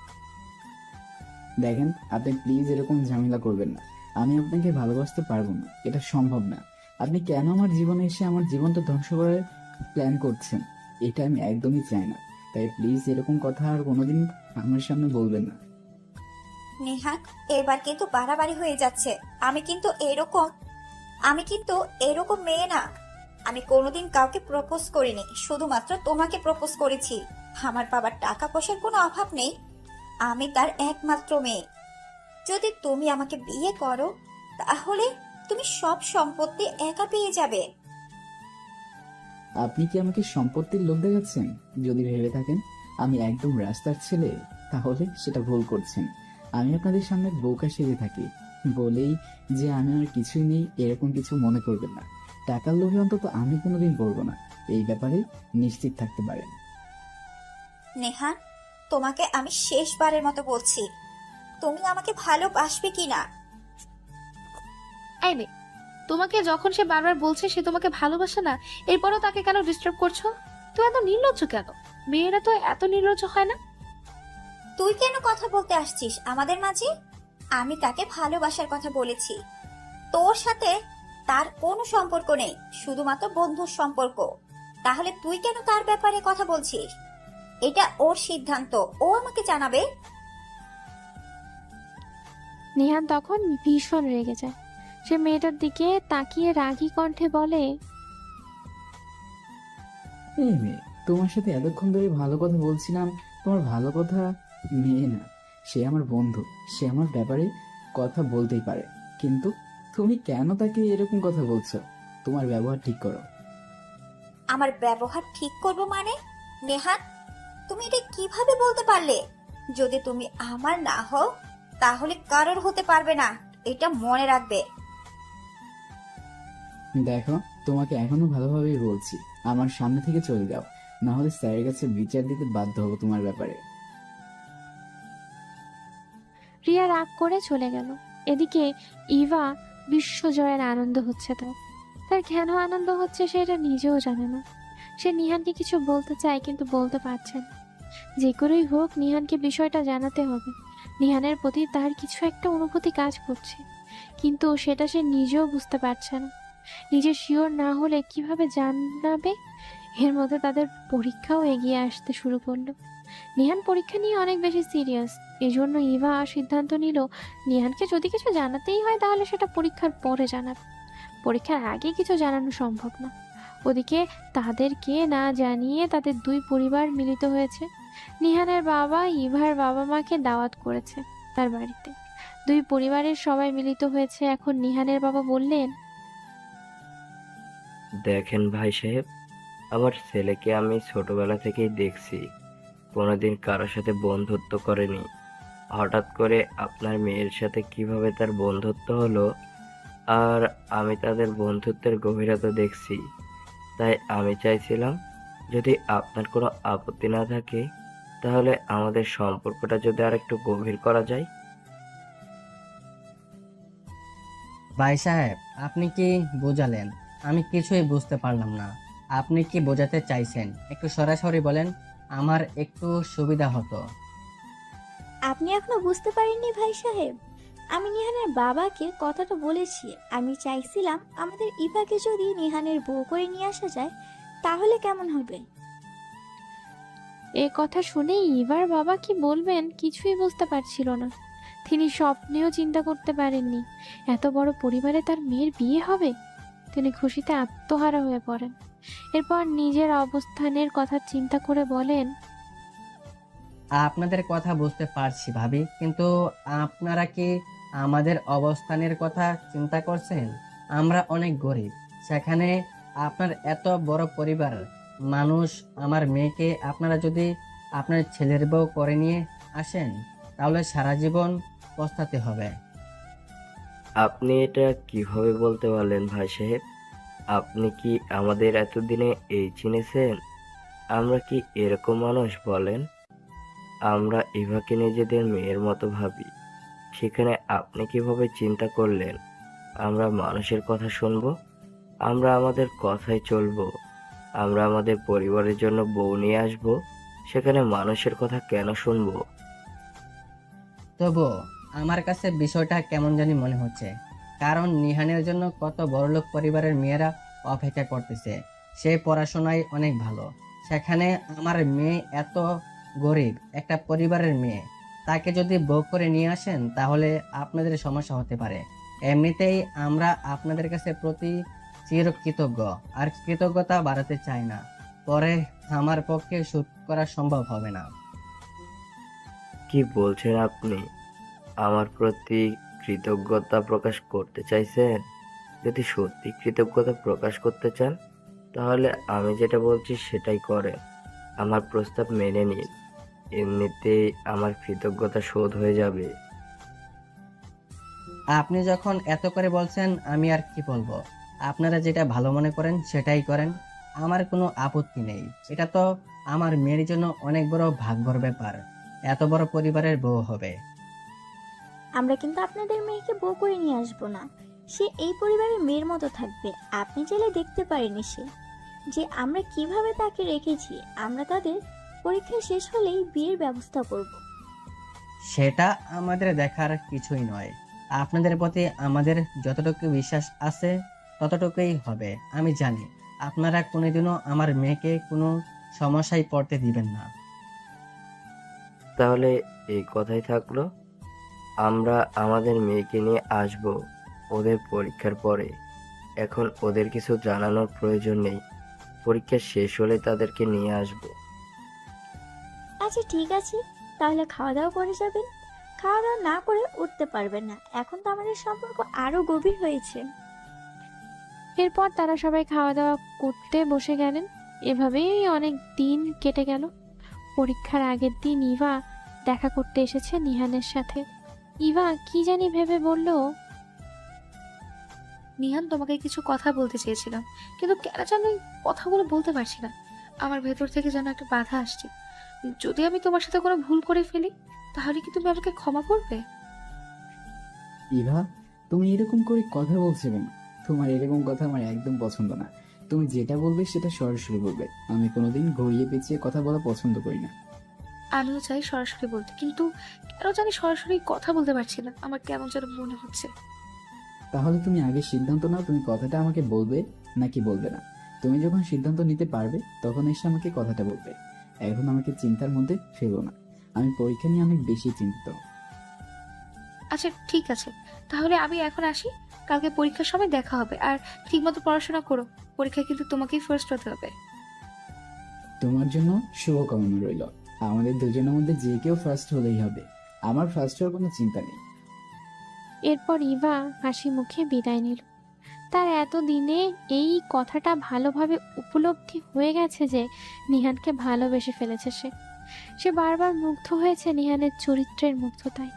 দেখেন, আপনি প্লিজ এরকম ঝামেলা করবেন না, আমি আপনাকে ভালোবাসতে পারবো না, এটা সম্ভব না। আপনি কেন আমার জীবনে এসে আমার জীবনটা ধ্বংস করার প্ল্যান করছেন? এটা আমি একদমই চাই না, তাই প্লিজ এরকম কথা আর কোনোদিন আমার সামনে বলবেন না। নেহান, এবার কিন্তু বাড়াবাড়ি হয়ে যাচ্ছে। আমি কিন্তু এরকম মেয়ে না। আমি কোনোদিন কাউকে প্রপোজ করিনি, শুধুমাত্র তোমাকে প্রপোজ করেছি। আমার বাবার টাকা পয়সার কোনো অভাব নেই, আমি তার একমাত্র মেয়ে। যদি তুমি আমাকে বিয়ে করো তাহলে তুমি সব সম্পত্তি একা পেয়ে যাবে। আপনি কি আমাকে সম্পত্তির লোভ দেখাচ্ছেন? যদি ভেবে থাকেন আমি একদম রাস্তার ছেলে, তাহলে সেটা ভুল করছেন। আমি আপনাদের সামনে বোকা সেজে থাকি বলেই যে আমি আর কিছুই নেই এরকম কিছু মনে করবেন না। টাকার লোভে অন্তত আমি কোনোদিন পড়বো না, এই ব্যাপারে নিশ্চিত থাকতে পারেন। নেহান, তোমাকে আমি শেষবারের মতো বলছি, তুমি আমাকে ভালোবাসবে কিনা? এই মেয়ে, তোমাকে যখন সে বারবার বলছে সে তোমাকে ভালোবাসে না, এরপরও তাকে কেন ডিস্টার্ব করছো? তুমি এত নির্লজ্জ কেন? মেয়েরা তো এত নির্লজ্জ হয় না। তুই কেন কথা বলতে আসছিস আমাদের মাঝে? আমি তাকে ভালোবাসার কথা বলেছি। তোর সাথে তার কোনো সম্পর্ক নেই, শুধুমাত্র বন্ধুর সম্পর্ক। তাহলে তুই কেন তার ব্যাপারে কথা বলছিস? এটা ওর সিদ্ধান্ত, ও আমাকে জানাবে। নিহান তখন ভীষণ রেগে যায়। সে মেয়েটার দিকে তাকিয়ে রাগী কণ্ঠে বলে, এই মেয়ে, তোমার সাথে এতক্ষণ ধরে ভালো কথা বলছিলাম, তোমার ভালো কথা মেয়ে না, সে আমার বন্ধু, সে আমার ব্যাপারে কথা বলতেই পারে, কিন্তু তুমি কেন তাকে এরকম কথা বলছো? তোমার ব্যবহার ঠিক করো। আমার ব্যবহার ঠিক করব মানে? নেহান, তুমি এটা কিভাবে বলতে পারলে? যদি তুমি আমার না হও তাহলে কারোর হতে পারবে না, এটা মনে রাখবে। দেখো, তোমাকে এখনো ভালোভাবেই বলছি, আমার সামনে থেকে চলে যাও, না হলে স্যারের কাছে বিচার দিতে বাধ্য হবো তোমার ব্যাপারে। রিয়া রাগ করে চলে গেল। এদিকে ইভা বিশ্বজয়ের আনন্দ হচ্ছে তার কেন আনন্দ হচ্ছে সেটা নিজেও জানে না। সে নিহানকে কিছু বলতে চায় কিন্তু বলতে পারছে না। যে করেই হোক নিহানকে বিষয়টা জানাতে হবে। নিহানের প্রতি তার কিছু একটা অনুভূতি কাজ করছে, কিন্তু সেটা সে নিজেও বুঝতে পারছে না। নিজে শিওর না হলে কিভাবে জানাবে? এর মধ্যে তাদের পরীক্ষাও এগিয়ে আসতে শুরু করলো। নিহান পরীক্ষা নিয়ে অনেক বেশি সিরিয়াস। এজন্য ইভা সিদ্ধান্ত নিল নিহানকে যদি কিছু জানাতেই হয় তাহলে সেটা পরীক্ষার পরে জানাবে। পরীক্ষার আগে কিছু জানানো সম্ভব না। ওদিকে তাদেরকে না জানিয়ে তাদের দুই পরিবার মিলিত হয়েছে। নিহানের বাবা ইভার বাবা মাকে দাওয়াত করেছে তার বাড়িতে। দুই পরিবারের সবাই মিলিত হয়েছে। এখন নিহানের বাবা বললেন, দেখেন ভাই সাহেব, আমার ছেলেকে আমি ছোটবেলা থেকেই দেখছি, কোনোদিন কারোর সাথে বন্ধুত্ব করেনি। হঠাৎ করে আপনার মেয়ের সাথে কিভাবে তার বন্ধুত্ব হলো, আর আমি তাদের বন্ধুত্বের গভীরতা দেখছি। তাই আমি চাইছিলাম, যদি আপনার কোনো আপত্তি না থাকে, তাহলে আমাদের সম্পর্কটা যদি আরেকটু গভীর করা যায়। ভাই সাহেব, আপনি কি বোঝালেন? আমি কিছুই বুঝতে পারলাম না। আপনি কি বোঝাতে চাইছেন? একটু সরাসরি বলেন, আমার একটু সুবিধা হতো। আপনি এখনো বুঝতে পারেননি ভাই সাহেব? আমি নিহানের বাবাকে কথাটা বলেছি। আমি চাইছিলাম আমাদের ইভাকে যদি নিহানের বউ করে নিয়ে আসা যায় তাহলে কেমন হবে। এ কথা শুনে ইভার বাবা কি বলবেন কিছুই বুঝতে পারছিল না। তিনি স্বপ্নেও চিন্তা করতে পারেননি এত বড় পরিবারে তার মেয়ের বিয়ে হবে। তিনি খুশিতে আত্মহারা হয়ে পড়েন। এরপর নিজের অবস্থানের কথা চিন্তা করে বলেন, আপনাদের কথা বুঝতে পারছি ভাবি, কিন্তু আপনারা কি আমাদের অবস্থানের কথা চিন্তা করছেন? আমরা অনেক গরিব। সেখানে আপনার এত বড় পরিবার মানুষ, আমার মেয়েকে আপনারা যদি আপনার ছেলের বউ করে নিয়ে আসেন তাহলে সারা জীবন পস্তাতে হবে। আপনি এটা কিভাবে বলতে পারলেন ভাই সাহেব? আপনি কি আমাদের এতদিনে এই চিনেছেন? আমরা কি এরকম মানুষ বলেন? আমরা ইভাকে নিজেদের মেয়ের মতো ভাবি, সেখানে আপনি কিভাবে চিন্তা করলেন আমরা মানুষের কথা শুনবো? আমরা আমাদের কথায় চলবো। আমরা আমাদের পরিবারের জন্য বউ নিয়ে আসবো, সেখানে মানুষের কথা কেন শুনবো? তবুও আমার কাছে বিষয়টা কেমন জানি মনে হচ্ছে, কারণ নিহানের জন্য কত বড়লোক পরিবারের মেয়েরা অপেক্ষা করতেছে। সে পড়াশোনায় অনেক ভালো, সেখানে আমার মেয়ে এত গরিব একটা পরিবারের মেয়ে। তাকে যদি বউ করে নিয়ে আসেন তাহলে আপনাদের সমস্যা হতে পারে। এমনিতেই আমরা আপনাদের কাছে প্রতি চিরকৃতজ্ঞ, আর কৃতজ্ঞতা বাড়াতে চাই না। পরে আমার পক্ষে শোধ করা সম্ভব হবে না। কি বলছেন আপনি? আমার প্রতি কৃতজ্ঞতা প্রকাশ করতে চাইছেন? যদি সত্যি কৃতজ্ঞতা প্রকাশ করতে চান তাহলে আমি যেটা বলছি সেটাই করেন। আমার প্রস্তাব মেনে নিন, এমনিতেই আমার কৃতজ্ঞতা শোধ হয়ে যাবে। আপনি যখন এত করে বলছেন আমি আর কি বলবো। আপনারা যেটা ভালো মনে করেন সেটাই করেন, আমার কোনো আপত্তি নেই। এটা তো আমার মেয়ের জন্য অনেক বড় ভাগ্যর ব্যাপার, এত বড় পরিবারের বউ হবে। আমরা কিন্তু আপনাদের মেয়েকে বউ করে নিয়ে আসবো না। সে এই পরিবারের মেয়ের মতো থাকবে। আপনি চাইলে দেখতে পারেনি সে যে আমরা কিভাবে তাকে রেখেছি। আমরা তাদের পরীক্ষা শেষ হলেই বিয়ের ব্যবস্থা করব। সেটা আমাদের দেখার কিছুই নয়। আপনাদের প্রতি আমাদের যতটুকু বিশ্বাস আছে ততটুকুই হবে। আমি জানি আপনারা কোনোদিনও আমার মেয়েকে কোনো সমস্যায় পড়তে দিবেন না। তাহলে এই কথাই থাকলো, আমরা আমাদের মেয়েকে নিয়ে আসব ওদের পরীক্ষার পরে। এখন ওদের কিছু জানানোর প্রয়োজন নেই, পরীক্ষা শেষ হলে তাদেরকে নিয়ে আসব। আচ্ছা ঠিক আছে, তাহলে খাওয়া দাওয়া করে যাবেন। খাওয়া দাওয়া না করে উঠতে পারবেন না। এখন তো আমাদের সম্পর্ক আরো গভীর হয়েছে। এরপর তারা সবাই খাওয়া দাওয়া করতে বসে গেলেন। এভাবেই অনেক দিন কেটে গেল। পরীক্ষার আগের দিন ইভা দেখা করতে এসেছে নিহানের সাথে। ইভা কি জানি ভেবে বলল, নিহান, তোমাকে কিছু কথা বলতে চেয়েছিলাম, কিন্তু কেন জানি কথাগুলো বলতে পারছি না। আমার ভেতর থেকে যেন একটা বাধা আসছে। যদি আমি তোমার সাথে কোনো ভুল করে ফেলি তাহলে কি তুমি আমাকে ক্ষমা করবে? ইভা, তুমি এরকম করে কথা বলছো কেন? তোমার এরকম কথা আমার একদম পছন্দ না। তুমি যেটা বলবে সেটা সরাসরি বলবে। আমি কোনোদিন ঘুরিয়ে পেঁচিয়ে কথা বলা পছন্দ করি না। আমিও চাই সরাসরি বলতে, কিন্তু কেন জানি সরাসরি কথা বলতে পারছি না। আমার কেমন যেন মনে হচ্ছে। তাহলে তুমি আগে সিদ্ধান্ত নাও, তুমি কথাটা আমাকে বলবে নাকি বলবে না। তুমি যখন সিদ্ধান্ত নিতে পারবে তখন এসে আমাকে কথাটা বলবে। এখন আমাকে চিন্তার মধ্যে ফেলো না, আমি পরীক্ষা নিয়ে অনেক বেশি চিন্তিত। আচ্ছা ঠিক আছে, তাহলে আমি এখন আসি। কালকে পরীক্ষার সময় দেখা হবে। আর ঠিকমতো পড়াশোনা করো, পরীক্ষায় কিন্তু তোমাকেই ফার্স্ট হতে হবে। তোমার জন্য শুভকামনা রইল। আমাদের দুজনের মধ্যে যে কেউ ফার্স্ট হলেই হবে, আমার ফার্স্ট হওয়ার কোনো চিন্তা নেই। এরপর ইভা হাসি মুখে বিদায় নিল। তার এতদিনে এই কথাটা ভালোভাবে উপলব্ধি হয়ে গেছে যে নিহানকে ভালোবেসে ফেলেছে সে বারবার মুগ্ধ হয়েছে নিহানের চরিত্রের মুগ্ধতায়।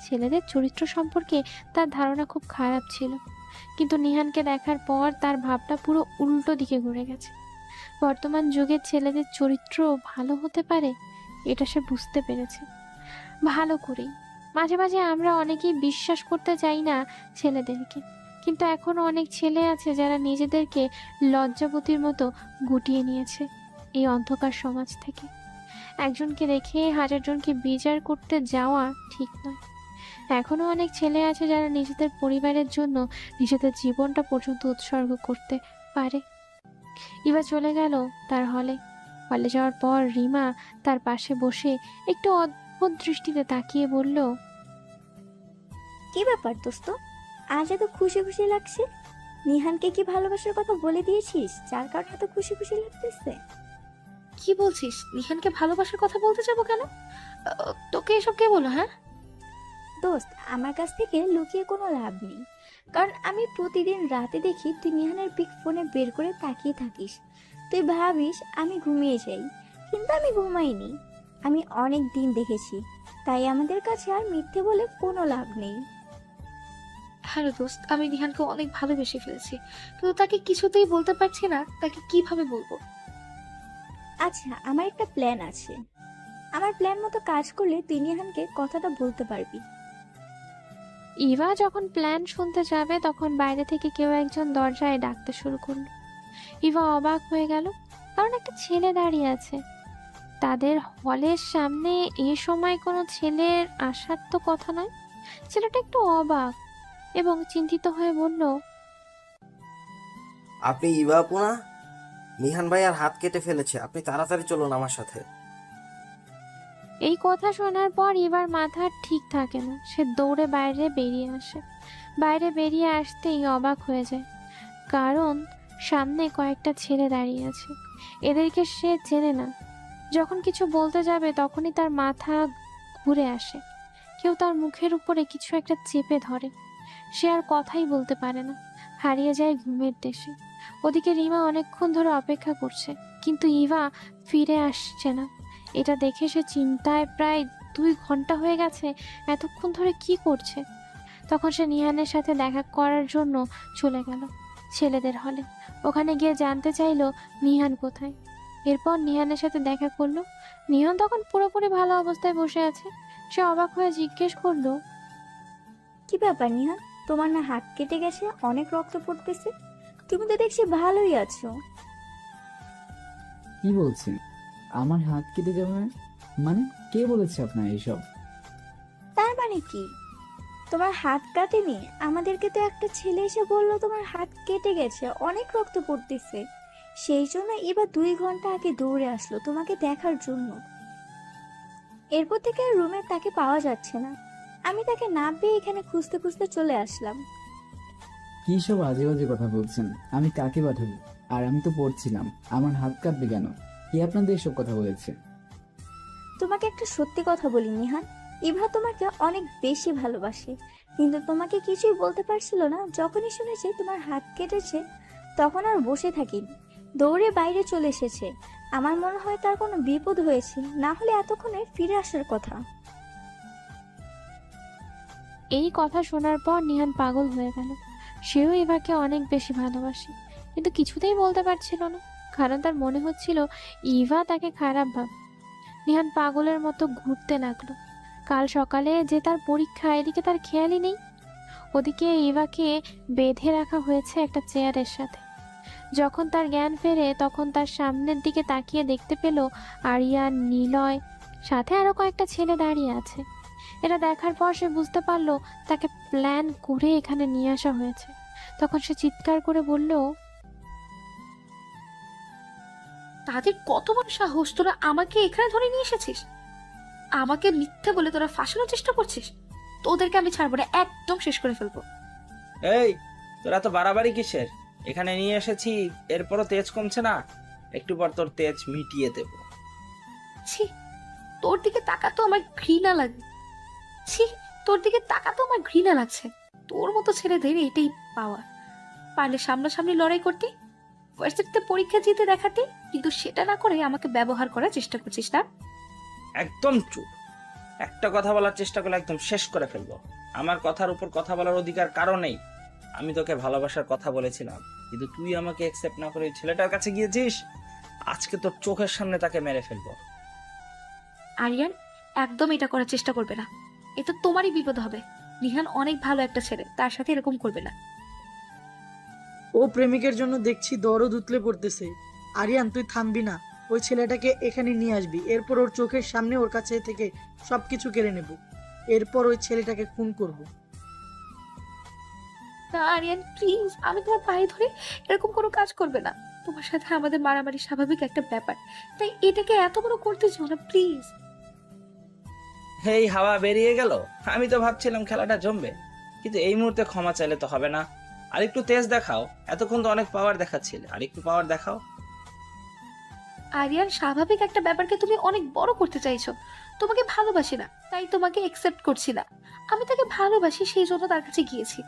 ছেলেদের চরিত্র সম্পর্কে তার ধারণা খুব খারাপ ছিল, কিন্তু নিহানকে দেখার পর তার ভাবটা পুরো উল্টো দিকে ঘুরে গেছে। বর্তমান যুগের ছেলেদের চরিত্র ভালো হতে পারে এটা সে বুঝতে পেরেছে ভালো করেই। মাঝে মাঝে আমরা অনেকেই বিশ্বাস করতে চাই না ছেলেদেরকে, কিন্তু এখনো অনেক ছেলে আছে যারা নিজেদেরকে লজ্জাবতীর মতো গুটিয়ে নিয়েছে এই অন্ধকার সমাজ থেকে। একজনকে রেখে হাজারজনকে বিচার করতে যাওয়া ঠিক নয়। এখনো অনেক ছেলে আছে যারা নিজেদের পরিবারের জন্য নিজেদের জীবনটা পর্যন্ত উৎসর্গ করতে পারে। ইভা চলে গেল তার হলে যাওয়ার পর রিমা তার পাশে বসে একটু অদ্ভুত দৃষ্টিতে তাকিয়ে বলল, কি ব্যাপার দোস্ত, আজ এত খুশি খুশি লাগছে? নিহানকে কি ভালোবাসার কথা বলে দিয়েছিস যার কারণে এত খুশি খুশি লাগতেছে? কি বলছিস? নিহানকে ভালোবাসার কথা বলতে যাবো কেন? তোকে এসব কে বলো? হ্যাঁ দোস্ত, আমার কাছ থেকে লুকিয়ে কোনো লাভ নেই, কারণ আমি প্রতিদিন রাতে দেখি তুই নিহানের পিক ফোনে বের করে তাকিয়ে থাকিস। তুই ভাবিস আমি ঘুমিয়ে যাই, কিন্তু আমি ঘুমাইনি। আমি অনেক দিন দেখেছি, তাই আমাদের কাছে আর মিথ্যে বলে কোনো লাভ নেই। হ্যালো দোস্ত, আমি নিহানকে অনেক ভালোবেসে ফেলেছি, কিন্তু তাকে কিছুতেই বলতে পারছি না। তাকে কিভাবে বলবো? আচ্ছা, আমার একটা প্ল্যান আছে। আমার প্ল্যান মতো কাজ করলে তুই নিহানকে কথাটা বলতে পারবি। ইভা যখন প্ল্যান শুনতে যাবে তখন বাইরে থেকে কেউ একজন দরজায় ডাকতে শুরু করলো। ইভা অবাক হয়ে গেল, কারণ একটা ছেলে দাঁড়িয়ে আছে তাদের হলের সামনে। এ সময় কোনো ছেলের আসার তো কথা নয়। ছেলেটা একটু অবাক এবং চিন্তিত হয়ে বলল, আপনি ইভা আপু না? নিহান ভাই আর হাত কেটে ফেলেছে, আপনি তাড়াতাড়ি চলুন আমার সাথে। এই কথা শোনার পর ইভার মাথা ঠিক থাকে না। সে দৌড়ে বাইরে বেরিয়ে আসে। বাইরে বেরিয়ে আসতেই অবাক হয়ে যায়, কারণ সামনে কয়েকটা ছেলে দাঁড়িয়ে আছে। এদেরকে সে চেনে না। যখন কিছু বলতে যাবে তখনই তার মাথা ঘুরে আসে। কেউ তার মুখের উপরে কিছু একটা চেপে ধরে। সে আর কথাই বলতে পারে না, হারিয়ে যায় ঘুমের দেশে। ওদিকে রিমা অনেকক্ষণ ধরে অপেক্ষা করছে, কিন্তু ইভা ফিরে আসছে না। এটা দেখে সে চিন্তায় প্রায় 2 ঘন্টা হয়ে গেছে, এতক্ষণ ধরে কি করছে। তখন সে নিহানের সাথে দেখা করার জন্য চলে গেল ছেলেদের হলে। ওখানে গিয়ে জানতে চাইলো নিহান কোথায়। এরপর নিহানের সাথে দেখা করলো। নিহান তখন পুরোপুরি ভালো অবস্থায় বসে আছে। সে অবাক হয়ে জিজ্ঞেস করলো, কি ব্যাপার নিহান, তোমার না হাত কেটে গেছে, অনেক রক্ত পড়তেছে? তুমি তো দেখছি ভালোই আছো। কি বলছেন? আমার হাত কেটে যাবে? মানে কে বলেছে আপনার এইসব? তার মানে কি তোমার হাত কাটেনি? আমাদেরকে তো একটা ছেলে এসে বললো তোমার হাত কেটে গেছে, অনেক রক্ত পড়তেছে। সেই জন্য এবার 2 ঘন্টা আগে দৌড়ে আসলো তোমাকে দেখার জন্য। এরপর থেকে রুমে তাকে পাওয়া যাচ্ছে না। আমি তাকে না পেয়ে এখানে খুঁজতে খুঁজতে চলে আসলাম। কি সব আজে বাজে কথা বলছেন? আমি কাকে পাঠাবো? আর আমি তো পড়ছিলাম, আমার হাত কাটবে কেন? কি আপনাদের এসব কথা বলেছে? তোমাকে একটা সত্যি কথা বলি নিহান, ইভা তোমাকে অনেক বেশি ভালোবাসে, কিন্তু তোমাকে কিছুই বলতে পারছিল না। যখনই শুনেছে তোমার হাত কেটেছে তখন আর বসে থাকিনি, দৌড়ে বাইরে চলে এসেছে। আমার মনে হয় তার কোনো বিপদ হয়েছে, না হলে এতক্ষণে ফিরে আসার কথা। এই কথা শোনার পর নিহান পাগল হয়ে গেল। সেও ইভাকে অনেক বেশি ভালোবাসে, কিন্তু কিছুতেই বলতে পারছিল না, কারণ তার মনে হচ্ছিল ইভা তাকে খারাপ ভাব। নিহান পাগলের মতো ঘুরতে লাগলো। কাল সকালে যে তার পরীক্ষা, এদিকে তার খেয়ালই নেই। ওদিকে ইভাকে বেঁধে রাখা হয়েছে একটা চেয়ারের সাথে। যখন তার জ্ঞান ফেরে তখন তার সামনের দিকে তাকিয়ে দেখতে পেল আরিয়ান, নিলয়, সাথে আরো কয়েকটা ছেলে দাঁড়িয়ে আছে। এটা দেখার পর সে বুঝতে পারলো তাকে প্ল্যান করে এখানে নিয়ে আসা হয়েছে। তখন সে চিৎকার করে বলল, তাদের কত বড় সাহস, তোরা আমাকে এখানে ধরে নিয়ে এসেছিস, আমাকে মিথ্যে বলে তোরা ফাঁসানোর চেষ্টা করছিস। তোদেরকে আমি ছাড়বো না, একদম শেষ করে ফেলবো। এই, তোরা তো বাড়াবাড়ি কিসের? এখানে নিয়ে এসেছি, এরপরও তেজ কমছে না। একটু পর তোর তেজ মিটিয়ে দেব। ছি, তোর দিকে তাকাতো আমার ঘৃণা লাগে। ছি, তোর দিকে তাকাতো আমার ঘৃণা লাগছে। তোর মতো ছেলেদের এটাই পাওয়া। পারলে সামনাসামনি লড়াই করতে, ভার্সিটিতে পরীক্ষা জিতে দেখাতে, কিন্তু সেটা না করে আমাকে ব্যবহার করার চেষ্টা করছিস না। একদম চুপ। একটা কথা বলার চেষ্টা করলে একদম শেষ করে ফেলবো। আমার কথার উপর কথা বলার অধিকার কারো নেই। আমি তোকে ভালোবাসার কথা বলেছিলাম, কিন্তু তুই আমাকে অ্যাকসেপ্ট না করে ওই ছেলেটার কাছে গিয়েছিস। আজকে তোর চোখের সামনে তাকে মেরে ফেলবো। আরিয়ান, একদম এটা করার চেষ্টা করবে না, এতে তোমারই বিপদ হবে। নিহান অনেক ভালো একটা ছেলে, তার সাথে এরকম করবে না। ও প্রেমিকের জন্য দেখছি দরদ উতলে পড়তেছে। আরিয়ান, তুই থামবি না। ওই ছেলেটাকে এখানে নিয়ে আসবি, এরপর ওর চোখের সামনে ওর কাছে থেকে সবকিছু কেড়ে নেব, এরপর ওই ছেলেটাকে খুন করব। না আরিয়ান, প্লিজ, আমি তোমার পায়ে ধরে, এরকম কোনো কাজ করবে না। তোমার সাথে আমাদের মারামারি স্বাভাবিক একটা ব্যাপার, তাই এটাকে এত বড় করতে চাও না, প্লিজ। এই হাওয়া বেরিয়ে গেল। আমি তো ভাবছিলাম খেলাটা জমবে, কিন্তু এই মুহূর্তে ক্ষমা চাইলে তো হবে না। আর একটু তেজ দেখাও। এতক্ষণ তো অনেক পাওয়ার দেখাচ্ছিলে, আর একটু পাওয়ার দেখাও। আরিয়ান, স্বাভাবিক একটা ব্যাপারকে তুমি অনেক বড় করতে চাইছো। তোমাকে ভালোবাসি না, তাই তোমাকে একসেপ্ট করছি না। আমি তাকে ভালোবাসি, সেই জন্য তার কাছে গিয়েছি।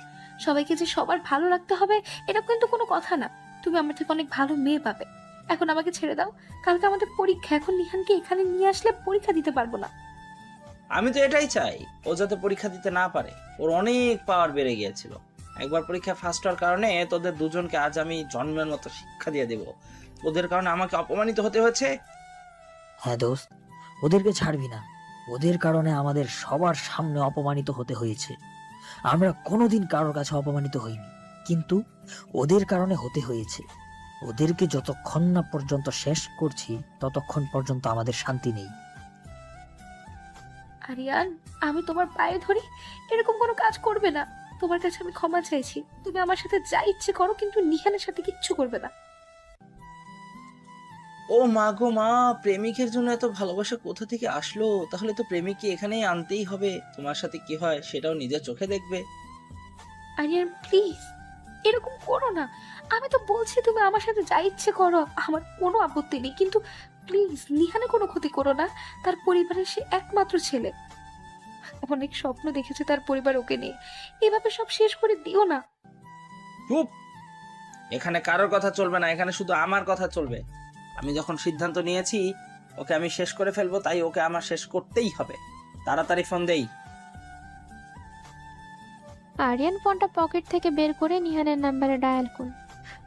সবাইকে যে সবার ভালো লাগতে হবে এটা কিন্তু কোনো কথা না। তুমি আমার থেকে অনেক ভালো মেয়ে পাবে। এখন আমাকে ছেড়ে দাও, কালকে আমাদের পরীক্ষা। এখন নিহানকে এখানে নিয়ে আসলে পরীক্ষা দিতে পারবো না। আমি তো এটাই চাই, ও যাতে পরীক্ষা দিতে না পারে। ওর অনেক পাওয়ার বেড়ে গিয়েছিল। একবার পরীক্ষা ফার্স্ট হওয়ার কারণে তোদের দুজনকে আজ আমি জন্মের মতো শিক্ষা দিয়ে দেব। ওদের কারণে আমাকে অপমানিত হতে হয়েছে। হ্যাঁ দোস্ত, ওদেরকে ছাড়বি না। ওদের কারণে আমাদের সবার সামনে অপমানিত হতে হয়েছে। আমরা কোনোদিন কারোর কাছে অপমানিত হইনি, কিন্তু ওদের কারণে হতে হয়েছে। ওদেরকে যতক্ষণ না পর্যন্ত শেষ করছি ততক্ষণ পর্যন্ত আমাদের শান্তি নেই। আরিয়ান, আমি তোমার পায়ে ধরি, এরকম কোনো কাজ করবে না। তোমার কাছে আমি ক্ষমা চাইছি। তুমি আমার সাথে যা ইচ্ছে করো, কিন্তু নিহানের সাথে কিচ্ছু করবে না। ও মা গো মা, প্রেমিকের জন্য এত ভালোবাসা কোথা থেকে আসলো? তাহলে তো প্রেমিককে এখানেই আনতেই হবে। তোমার সাথে কি হয় সেটাও নিজের চোখে দেখবে। আরিয়ান প্লিজ, এরকম করো না। আমি তো বলছি তুমি আমার সাথে যা ইচ্ছে করো, আমার কোনো আপত্তি নেই, কিন্তু প্লিজ নিহানে কোনো ক্ষতি করো না। তার পরিবারের সে একমাত্র ছেলে, অনেক স্বপ্ন দেখেছে তার পরিবার ওকে নিয়ে। এভাবে সব শেষ করে দিও না। চুপ! এখানে কারোর কথা চলবে না, এখানে শুধু আমার কথা চলবে। আমি যখন সিদ্ধান্ত নিয়েছি ওকে আমি শেষ করে ফেলবো, তাই ওকে আমার শেষ করতেই হবে। তাড়াতাড়ি ফোন দেই। আরিয়ান ফোনটা পকেট থেকে বের করে নিহানের নাম্বারে ডায়াল করল।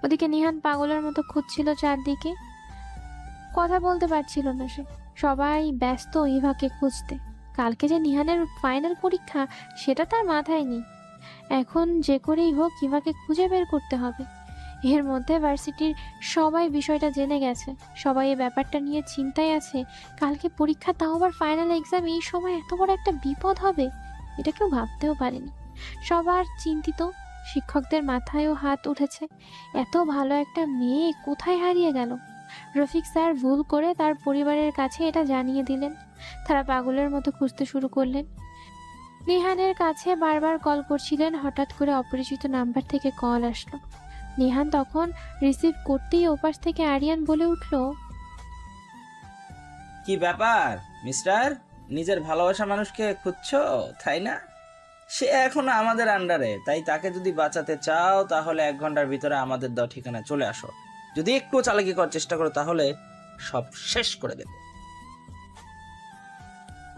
ওদিকে নিহান পাগলের মতো খুঁজছিল চারদিকে, কথা বলতে পারছিল না সে। সবাই ব্যস্ত ইভাকে খুঁজতে। কালকে যে নিহানের ফাইনাল পরীক্ষা সেটা তার মাথায় নেই। এখন যে করেই হোক ইভাকে খুঁজে বের করতে হবে। এর মধ্যে ভার্সিটির সবাই বিষয়টা জেনে গেছে। সবাই এই ব্যাপারটা নিয়ে চিন্তায় আছে। কালকে পরীক্ষা, তাও আবার ফাইনাল এক্সাম, এই সময় এত বড় একটা বিপদ হবে এটা কেউ ভাবতেও পারেনি। সবার চিন্তিত। শিক্ষকদের মাথায়ও হাত উঠেছে। এত ভালো একটা মেয়ে কোথায় হারিয়ে গেল? রফিক স্যার ভুল করে তার পরিবারের কাছে এটা জানিয়ে দিলেন। তারা পাগলের মতো খুঁজতে শুরু করলেন। নিহানের কাছে বারবার কল করছিলেন। হঠাৎ করে অপরিচিত নাম্বার থেকে কল আসলো। নিহান তখন রিসিভ করতেই ওপাশ থেকে আরিয়ান বলে উঠল, কি ব্যাপার মিস্টার? নিজের ভালোবাসা মানুষকে খুঁজছো তাই না? সে এখনো আমাদের আন্ডারে, তাই তাকে যদি বাঁচাতে চাও তাহলে 1 ঘন্টার ভিতরে আমাদের দেওয়া ঠিকানায় চলে আসো। যদি একটু চালাকি করার চেষ্টা করো তাহলে সব শেষ করে দেব।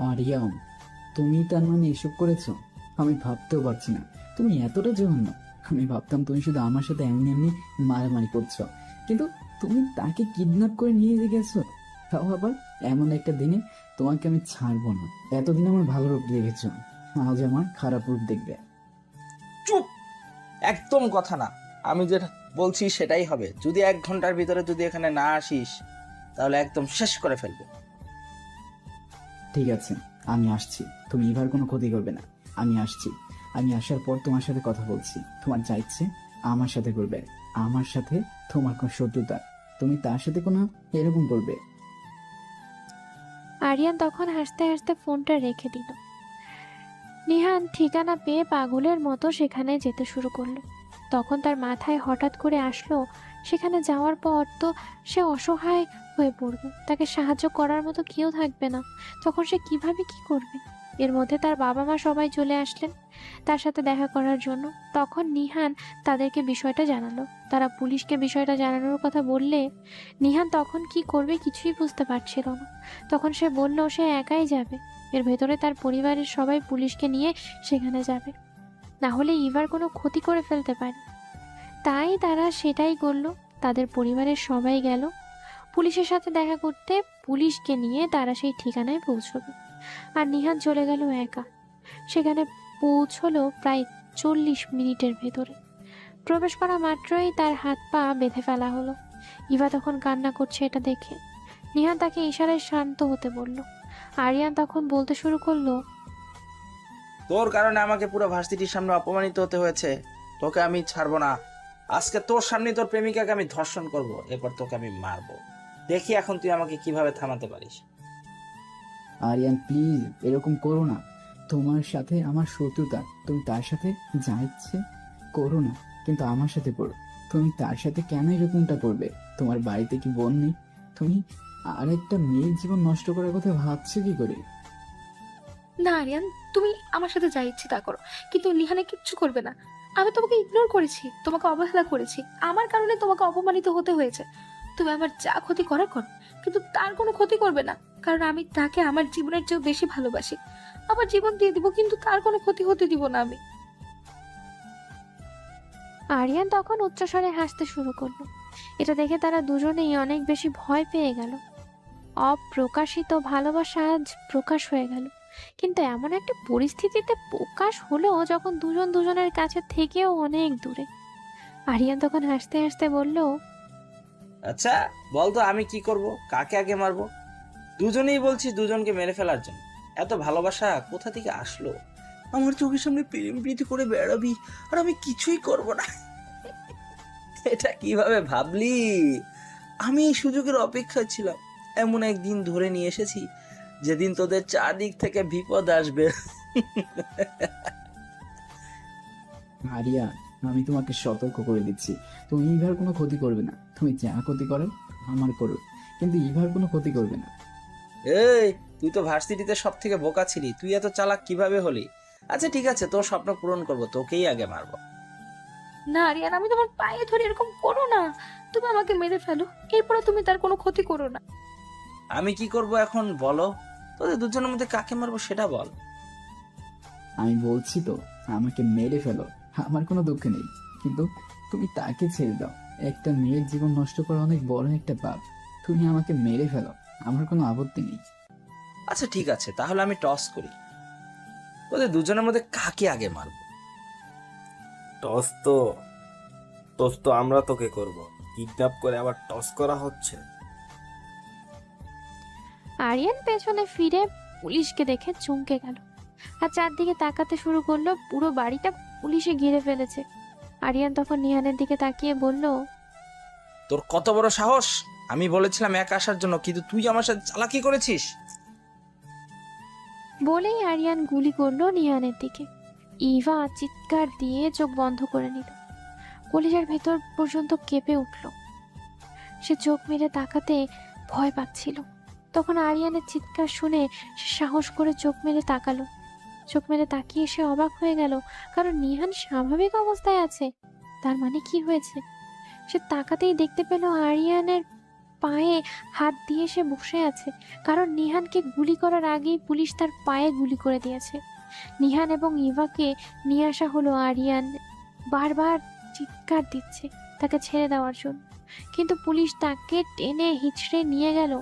আরিয়ান, তুমি তার মানে এসব করেছো? আমি ভাবতেও পারছি না তুমি এতটা জঘন্য। আমি ভাবতাম তুমি শুধু আমার সাথে এমনি এমনি মারামারি করছো, কিন্তু তুমি তাকে কিডন্যাপ করে নিয়ে গেছো। তাও আবার এমন একটা দিনে। তোমাকে আমি ছাড়বো না। এতদিন আমার ভালো রূপ দেখেছো, আজ আমার খারাপ রূপ দেখবে। চুপ! একদম কথা না। আমি যেটা বলছি সেটাই হবে। যদি 1 ঘন্টার ভিতরে যদি এখানে না আসিস তাহলে একদম শেষ করে ফেলবো। ঠিক আছে, আমি আসছি। তুমি ইভার কোনো ক্ষতি করবে না। আমি আসছি। আমি আসার পর তোমার সাথে কথা বলছি। তোমার যা ইচ্ছে আমার সাথে করবে। আমার সাথে তোমার কোনো শত্রুতা, তুমি তার সাথে কোনো এরকম করবে। আরিয়ান তখন হাসতে হাসতে ফোনটা রেখে দিল। নিহান ঠিকানা পেয়ে পাগলের মতো সেখানে যেতে শুরু করলো। তখন তার মাথায় হঠাৎ করে আসলো, সেখানে যাওয়ার পর তো সে অসহায় হয়ে পড়বে, তাকে সাহায্য করার মতো কেউ থাকবে না। তখন সে কিভাবে কি করবে? এর মধ্যে তার বাবা মা সবাই চলে আসলেন তার সাথে দেখা করার জন্য। তখন নিহান তাদেরকে বিষয়টা জানালো। তারা পুলিশকে বিষয়টা জানানোর কথা বললে নিহান তখন কি করবে কিছুই বুঝতে পারছিল না। তখন সে বলল সে একাই যাবে। এর ভেতরে তার পরিবারের সবাই পুলিশকে নিয়ে সেখানে যাবে, না হলে ইভার কোনো ক্ষতি করে ফেলতে পারে। তাই তারা সেটাই করলো। তাদের পরিবারের সবাই গেল পুলিশের সাথে দেখা করতে। পুলিশকে নিয়ে তারা সেই ঠিকানায় পৌঁছবে। আর নিহান চলে গেল একা। সেখানে পৌঁছলো প্রায় 40 মিনিটের ভেতরে। প্রবেশ করা মাত্রই তার হাত পা বেঁধে ফেলা হলো। ইভা তখন কান্না করছে এটা দেখে। নিহান তাকে ইশারায় শান্ত হতে বলল। আরিয়ান তখন বলতে শুরু করলো, তোর কারণে আমাকে পুরো ভার্সিটির সামনে অপমানিত হতে হয়েছে। তোকে আমি ছাড়বো না। আজকে তোর সামনে তোর প্রেমিকাকে আমি ধর্ষণ করব, এরপর তোকে আমি মারবো। দেখি এখন তুই আমাকে কিভাবে থামাতে পারিস। আরিয়ান প্লিজ এরকম করো না। তোমার সাথে আমার শত্রুতা, তুমি তার সাথে যা ইচ্ছে করো না, কিন্তু আমার সাথে করো। তুমি তার সাথে কেন এরকমটা করবে? তোমার বাড়িতে কি বোন নেই? তুমি আরেকটা মেয়ের জীবন নষ্ট করার কথা ভাবছো কি করে? না আরিয়ান, তুমি আমার সাথে যা ইচ্ছে তা করো, কিন্তু নিহানে কিচ্ছু করবে না। আমি তোমাকে ইগনোর করেছি, তোমাকে অবহেলা করেছি, আমার কারণে তোমাকে অপমানিত হতে হয়েছে। তুমি আমার যা ক্ষতি করার করো, কিন্তু তার কোনো ক্ষতি করবে না, কারণ আমি তাকে আমার জীবনের চেয়েও বেশি ভালোবাসি। আমার জীবন দিয়ে দিব, কিন্তু তার কোনো ক্ষতি হতে দিব না আমি। আরিয়ান তখন উচ্চস্বরে হাসতে শুরু করলো। এটা দেখে তারা দুজনেই অনেক বেশি ভয় পেয়ে গেল। অপ্রকাশিত ভালোবাসা আজ প্রকাশ হয়ে গেল, কিন্তু এমন একটা পরিস্থিতিতে প্রকাশ হলো যখন দুজন দুজনের কাছে থেকেও অনেক দূরে। আরিয়ান তখন হাসতে হাসতে বলল, আচ্ছা বলতো আমি কি করব, কাকে আগে মারবো? দুজনেই বলছি দুজনকে মেরে ফেলার জন্য। এত ভালোবাসা কোথা থেকে আসলো? আমার চোখের সামনে প্রেম প্রীতি করে বেড়াবি আর আমি কিছুই করব না। এটা কিভাবে ভাবলি? আমি এই সুযোগের অপেক্ষায় ছিলাম। এমন একদিন ধরে নিয়ে এসেছি যেদিন তোদের চারদিক থেকে বিপদ আসবে। আরিয়া, আমি তোমাকে সতর্ক করে দিচ্ছি, তুমি ইভার কোনো ক্ষতি করবে না। তুমি যা ক্ষতি করো আমার করো, কিন্তু ইভার কোনো ক্ষতি করবে না। এই তুই তো ভার্সিটিতে সব থেকে বোকা ছিলি, তুই এত চালাক কিভাবে হলি? আচ্ছা ঠিক আছে, তোর স্বপ্ন পূরণ করব, তোকেই আগে মারবো। না আরিয়ান, আমি তোমার পায়ে ধরে, এরকম করো না। তুমি আমাকে মেরে ফেলো, এরপরে তুমি তার কোনো ক্ষতি করো না। আমি কি করব এখন বলো? তোদের দুজনের মধ্যে কাকে মারবো সেটা বল। আমি বলছি তো, আমাকে মেরে ফেলো, আমার কোনো দুঃখ নেই, কিন্তু তুমি তাকে ছেড়ে দাও। একটা মেয়ের জীবন নষ্ট করা অনেক বড় একটা পাপ। তুমি আমাকে মেরে ফেলো, আমার কোনো আপত্তি নেই। আচ্ছা ঠিক আছে, তাহলে আমি টস করি, তোদের দুজনের মধ্যে কাকে আগে মারবো। টস তো আমরা তোকে করব। কিডন্যাপ করে আবার টস করা হচ্ছে। আরিয়ান পেছনে ফিরে পুলিশকে দেখে চমকে গেল আর চারদিকে তাকাতে শুরু করলো। পুরো বাড়িটা পুলিশে ঘিরে ফেলেছে। আরিয়ান তখন নিহানের দিকে তাকিয়ে বলল, তোর কত বড় সাহস! আমি বলেছিলাম এক আসার জন্য, কিন্তু তুই আমার সাথে চালাকি করেছিস। বলেই আরিয়ান গুলি করলো নিহানের দিকে। ইভা চিৎকার দিয়ে চোখ বন্ধ করে নিল। কলিজার ভেতর পর্যন্ত কেঁপে উঠল। সে চোখ মেরে তাকাতে ভয় পাচ্ছিল। তখন আরিয়ানের চিৎকার শুনে সে সাহস করে চোখ মেরে তাকালো। চোখ মেরে তাকিয়ে সে অবাক হয়ে গেল, কারণ নিহান স্বাভাবিক অবস্থায় আছে। তার মানে কি হয়েছে? সে তাকাতেই দেখতে পেল আরিয়ানের পায়ে হাত দিয়ে সে বসে আছে, কারণ নিহানকে গুলি করার আগেই পুলিশ তার পায়ে গুলি করে দিয়েছে। নিহান এবং ইভাকে নিয়ে আসা হলো। আরিয়ান বারবার চিৎকার দিচ্ছে তাকে ছেড়ে দেওয়ার জন্য, কিন্তু পুলিশ তাকে টেনে হিচড়ে নিয়ে গেল।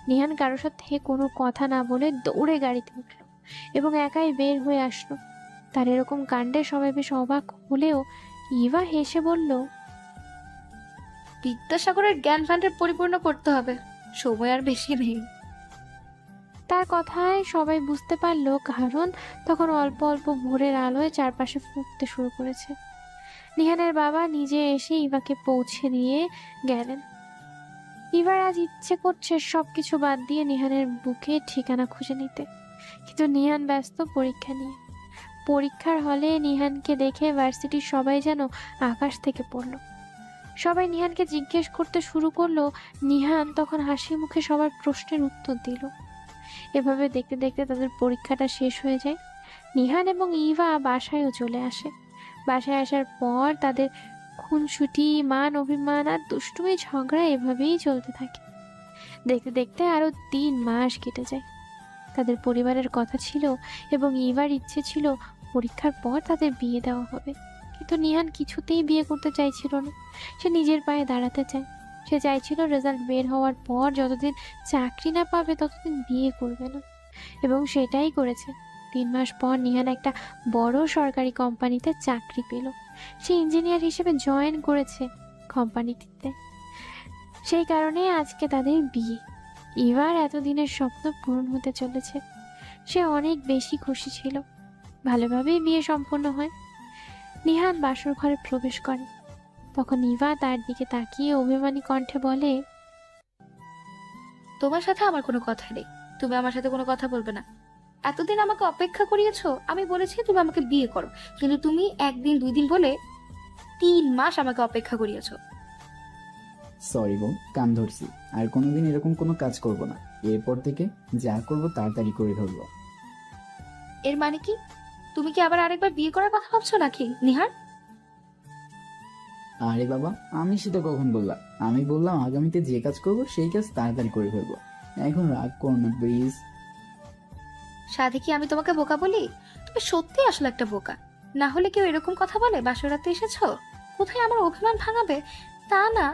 নিহান কারোর সাথে কোনো কথা না বলে দৌড়ে গাড়িতে উঠল এবং একাই বের হয়ে আসলো। তার এরকম কাণ্ডে সবাই বেশ অবাক হলেও ইভা হেসে বলল, বিদ্যাসাগরের জ্ঞান ভাণ্ডার পরিপূর্ণ করতে হবে, সময় আর বেশি নেই। তার কথায় সবাই বুঝতে পারলো, কারণ তখন অল্প অল্প ভোরের আলোয় চারপাশে ফুটতে শুরু করেছে। নিহানের বাবা নিজে এসে ইভাকে পৌঁছে দিয়ে গেলেন। ইভার আজ ইচ্ছে করছে সবকিছু বাদ দিয়ে নিহানের বুকে ঠিকানা খুঁজে নিতে, কিন্তু নিহান ব্যস্ত পরীক্ষা নিয়ে। পরীক্ষার হলে নিহানকে দেখে ভার্সিটির সবাই যেন আকাশ থেকে পড়লো। সবাই নিহানকে জিজ্ঞেস করতে শুরু করলো। নিহান তখন হাসি মুখে সবার প্রশ্নের উত্তর দিল। এভাবে দেখতে দেখতে তাদের পরীক্ষাটা শেষ হয়ে যায়। নিহান এবং ইভা বাসায়ও চলে আসে। বাসায় আসার পর তাদের খুনসুটি, মান অভিমান আর দুষ্টুমি ঝগড়া এভাবেই চলতে থাকে। দেখতে দেখতে আরো 3 মাস কেটে যায়। তাদের পরিবারের কথা ছিল এবং ইভার ইচ্ছে ছিল পরীক্ষার পর তাদের বিয়ে দেওয়া হবে, কিন্তু নিহান কিছুতেই বিয়ে করতে চাইছিল না। সে নিজের পায়ে দাঁড়াতে চায়। সে চাইছিল রেজাল্ট বের হওয়ার পর যতদিন চাকরি না পাবে ততদিন বিয়ে করবে না, এবং সেটাই করেছে। 3 মাস পর নিহান একটা বড় সরকারি কোম্পানিতে চাকরি পেল। সে ইঞ্জিনিয়ার হিসেবে জয়েন করেছে কোম্পানিটিতে। সেই কারণে আজকে তাদের বিয়ে। ইভার এতদিনের স্বপ্ন পূরণ হতে চলেছে। সে অনেক বেশি খুশি ছিল। ভালোভাবেই বিয়ে সম্পন্ন হয়। নিহান বাসর ঘরে প্রবেশ করে। তখন ইভা তার দিকে তাকিয়ে অভিমানী কণ্ঠে বলে, তোমার সাথে আমার কোনো কথা নেই, তুমি আমার সাথে কোনো কথা বলবে না। এতদিন আমাকে অপেক্ষা করিয়েছো, আমি বলেছি তুমি আমাকে বিয়ে করো, কিন্তু তুমি 1 দিন 2 দিন বলে 3 মাস আমাকে অপেক্ষা করিয়েছো। সরি বোন, কান ধরছি। আর কোনোদিন এরকম কোনো কাজ করব না। এরপর থেকে যা করব তাড়াতাড়ি করে ধরবো। এর মানে কি? তুমি কি আবার আরেকবার বিয়ে করার কথা ভাবছো নাকি নিহার? আরে বাবা, আমি সেটা কখন বললাম? আমি বললাম আগামীতে যে কাজ করব সেই কাজ তাড়াতাড়ি করে ফেলবো। এখন রাগ করো না প্লিজ। সাথে কি আমি তোমাকে বোকা বলি? তুমি সত্যি আসলে একটা বোকা। না হলে কেউ এরকম কথা বলে বাসরাতে এসেছো? কোথায় আমার অভিমান ভাঙাবে তা না,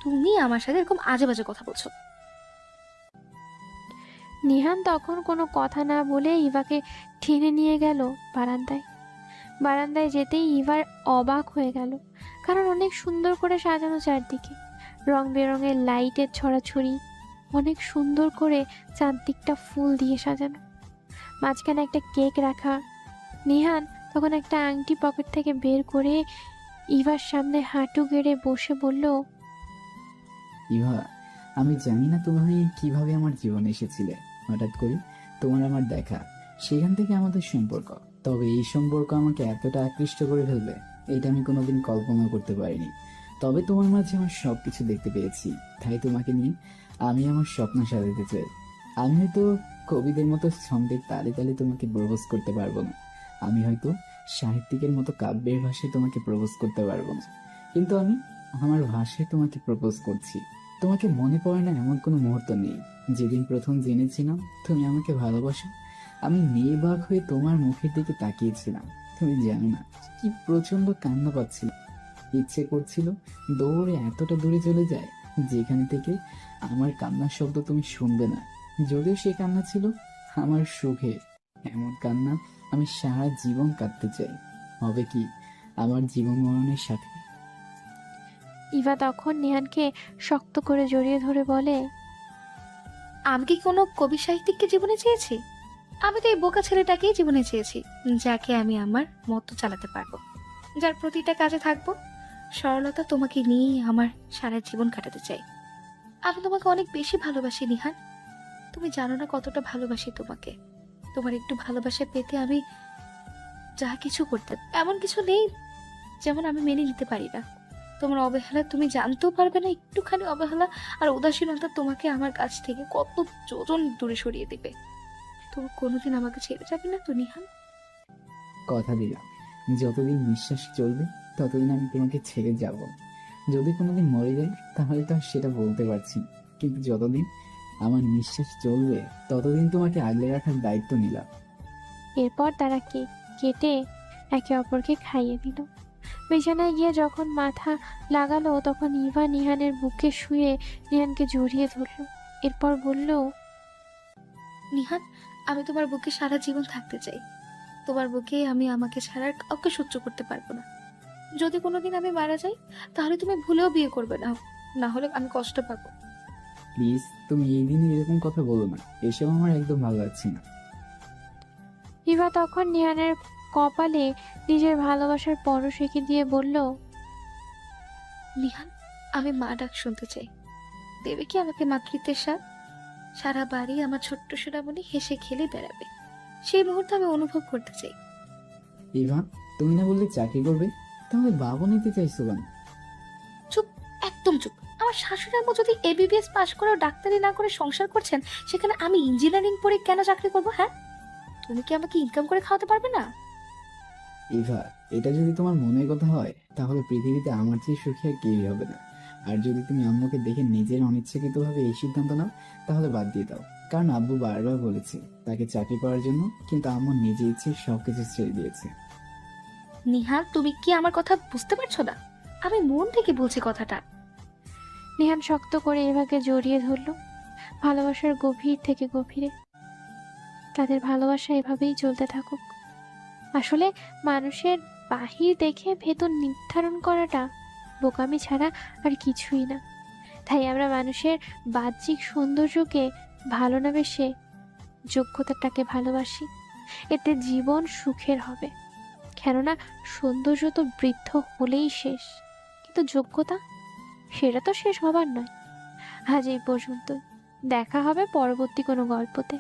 তুমি আমার সাথে এরকম আজে বাজে কথা বলছো। নিহান তখন কোনো কথা না বলে ইভাকে টেনে নিয়ে গেল বারান্দায়। বারান্দায় যেতেই ইভার অবাক হয়ে গেল, কারণ অনেক সুন্দর করে সাজানো চারদিকে। রং বেরঙের লাইটের ছড়াছড়ি, অনেক সুন্দর করে চারদিকটা ফুল দিয়ে সাজানো, মাঝখানে একটা কেক রাখা। নিহান তখন একটা আংটি পকেট থেকে বের করে ইভার সামনে হাঁটু গেড়ে বসে বলল, ইভা, আমি জানি না তুমি কিভাবে আমার জীবনে এসেছিলে। হঠাৎ করে তোমার আমার দেখা, সেখান থেকে আমাদের সম্পর্ক। তবে এই সম্পর্ক আমাকে এতটা আকৃষ্ট করে ফেলবে এটা আমি কোনোদিন কল্পনা করতে পারিনি। তবে তোমার মাঝে আমার সবকিছু দেখতে পেয়েছি, তাই তোমাকে নিয়ে আমি আমার স্বপ্ন সাজাতে চাই। আমি হয়তো কবিদের মতো ছন্দের তালে তালে তোমাকে প্রপোজ করতে পারবো না, আমি হয়তো সাহিত্যিকের মতো কাব্যের ভাষায় তোমাকে প্রপোজ করতে পারবো না, কিন্তু আমি আমার ভাষায় তোমাকে প্রপোজ করছি। তোমাকে মনে পড়ে না এমন কোনো মুহূর্ত নেই যেদিন প্রথম জেনেছিলাম তুমি আমাকে ভালোবাসো। আমি নির্বাক হয়ে তোমার মুখের দিকে তাকিয়েছিলাম। তুমি জানো না কি প্রচন্ড কান্না পাচ্ছিল। ইচ্ছে করছিল দৌড়ে এতটা দূরে চলে যায় যেখান থেকে আমার কান্নার শব্দ তুমি শুনবে না। যদিও সে কান্না ছিল আমার সুখে। এমন কান্না আমি সারা জীবন কাঁদতে চাই। হবে কি আমার জীবন মরণের সাথে। ইভা তখন নিহানকে শক্ত করে জড়িয়ে ধরে বলে, আমি কি কোনো কবি সাহিত্যিককে জীবনে চেয়েছি? আমি তো এই বোকা ছেলেটাকেই জীবনে চেয়েছি, যাকে আমি আমার মতো চালাতে পারবো, যার প্রতিটা কাজে থাকবো। সরলতা, তোমাকে নিয়ে আমার সারা জীবন কাটাতে চাই। আমি তোমাকে অনেক বেশি ভালোবাসি নিহান। তুমি জানো না কতটা ভালোবাসি তোমাকে। তোমার একটু ভালোবাসা পেতে আমি যা কিছু করতে, এমন কিছু নেই যেমন আমি মেনে নিতে পারি না। তোমার অবহেলা তুমি জানতেও পারবে না। একটুখানি অবহেলা আর উদাসীনতা তোমাকে আমার কাছ থেকে কত যোজন দূরে সরিয়ে দিবে। তুমি কোনোদিন আমাকে ছেড়ে যাবে না তো নিহান? কথা দিলাম, যতদিন নিঃশ্বাস চলবে ততদিন আমি তোমাকে ছেড়ে যাব। যদি কোনোদিন মরে যাই তাহলে তো আর সেটা বলতে পারছি না, কিন্তু যতদিন আমার নিঃশ্বাস চলবে ততদিন তোমাকে আগলে রাখার দায়িত্ব নিলাম। এরপর তারা কেক কেটে একে অপরকে খাইয়ে দিল। বিছানায় গিয়ে যখন মাথা লাগালো তখন ইভা নিহানের বুকে শুয়ে নিহানকে জড়িয়ে ধরল। এরপর বলল, নিহান, আমি তোমার বুকে সারা জীবন থাকতে চাই। তোমার বুকে আমি আমাকে ছাড়া আর কাউকে সহ্য করতে পারবো না। যদি কোনোদিন আমি মারা যাই তাহলে তুমি ভুলেও বিয়ে করবে না, না হলে আমি কষ্ট পাবো। প্লিজ তুমি এই দিনে এরকম কথা বলো না, এসব আমার একদম ভালো লাগছে না। ইভা তখন নিহানের কপালে নিজের ভালোবাসার পরশ এঁকে দিয়ে বলল, নিহান, আমি মা ডাক শুনতে চাই। দেবে কি আমাকে মাতৃত্বের স্বাদ? সারা বাড়ি আমার ছোট্ট সোনামণি হেসে খেলে বেড়াবে, সেই মুহূর্তে আমি অনুভব করতে চাই। ইভা, তুমি না বললে চাকরি করবে, তাহলে বাবু নিতে চাইছো কেন? চুপ, একদম চুপ। আমার শাশুড়ি আম্মু যদি এবিবিএস পাশ করেও ডাক্তারি না করে সংসার করছেন, সেখানে আমি ইঞ্জিনিয়ারিং পড়ে কেন চাকরি করবো? হ্যাঁ, তুমি কি আমাকে ইনকাম করে খাওয়াতে পারবে না? ইভা, এটা যদি তোমার মনের কথা হয় তাহলে পৃথিবীতে আমার চেয়ে সুখী আর কেউই হবে না। আর যদি তুমি আম্মুকে দেখে নিজের অনিচ্ছাকৃতভাবে এই সিদ্ধান্ত নাও তাহলে বাদ দিয়ে দাও, কারণ আব্বু বারবার বলেছে তাকে চাকরি করার জন্য, কিন্তু আম্মু নিজে ইচ্ছে সবকিছু ছেড়ে দিয়েছে। নিহান, তুমি কি আমার কথা বুঝতে পারছো না? আমি মন থেকে বলছি কথাটা। নিহান শক্ত করে ইভাকে জড়িয়ে ধরল, ভালোবাসার গভীর থেকে গভীরে। তাদের ভালোবাসা এভাবেই চলতে থাকুক। আসলে মানুষের বাহির দেখে ভেতর নির্ধারণ করাটা বোকামি ছাড়া আর কিছুই না। তাই আমরা মানুষের বাহ্যিক সৌন্দর্যকে ভালো না বেশে যোগ্যতাটাকে ভালোবাসি, এতে জীবন সুখের হবে। কেননা সৌন্দর্য তো বৃদ্ধ হলেই শেষ, কিন্তু যোগ্যতা, সেটা তো শেষ হবার নয়। আজ এই পর্যন্তই, দেখা হবে পরবর্তী কোনো গল্পতে।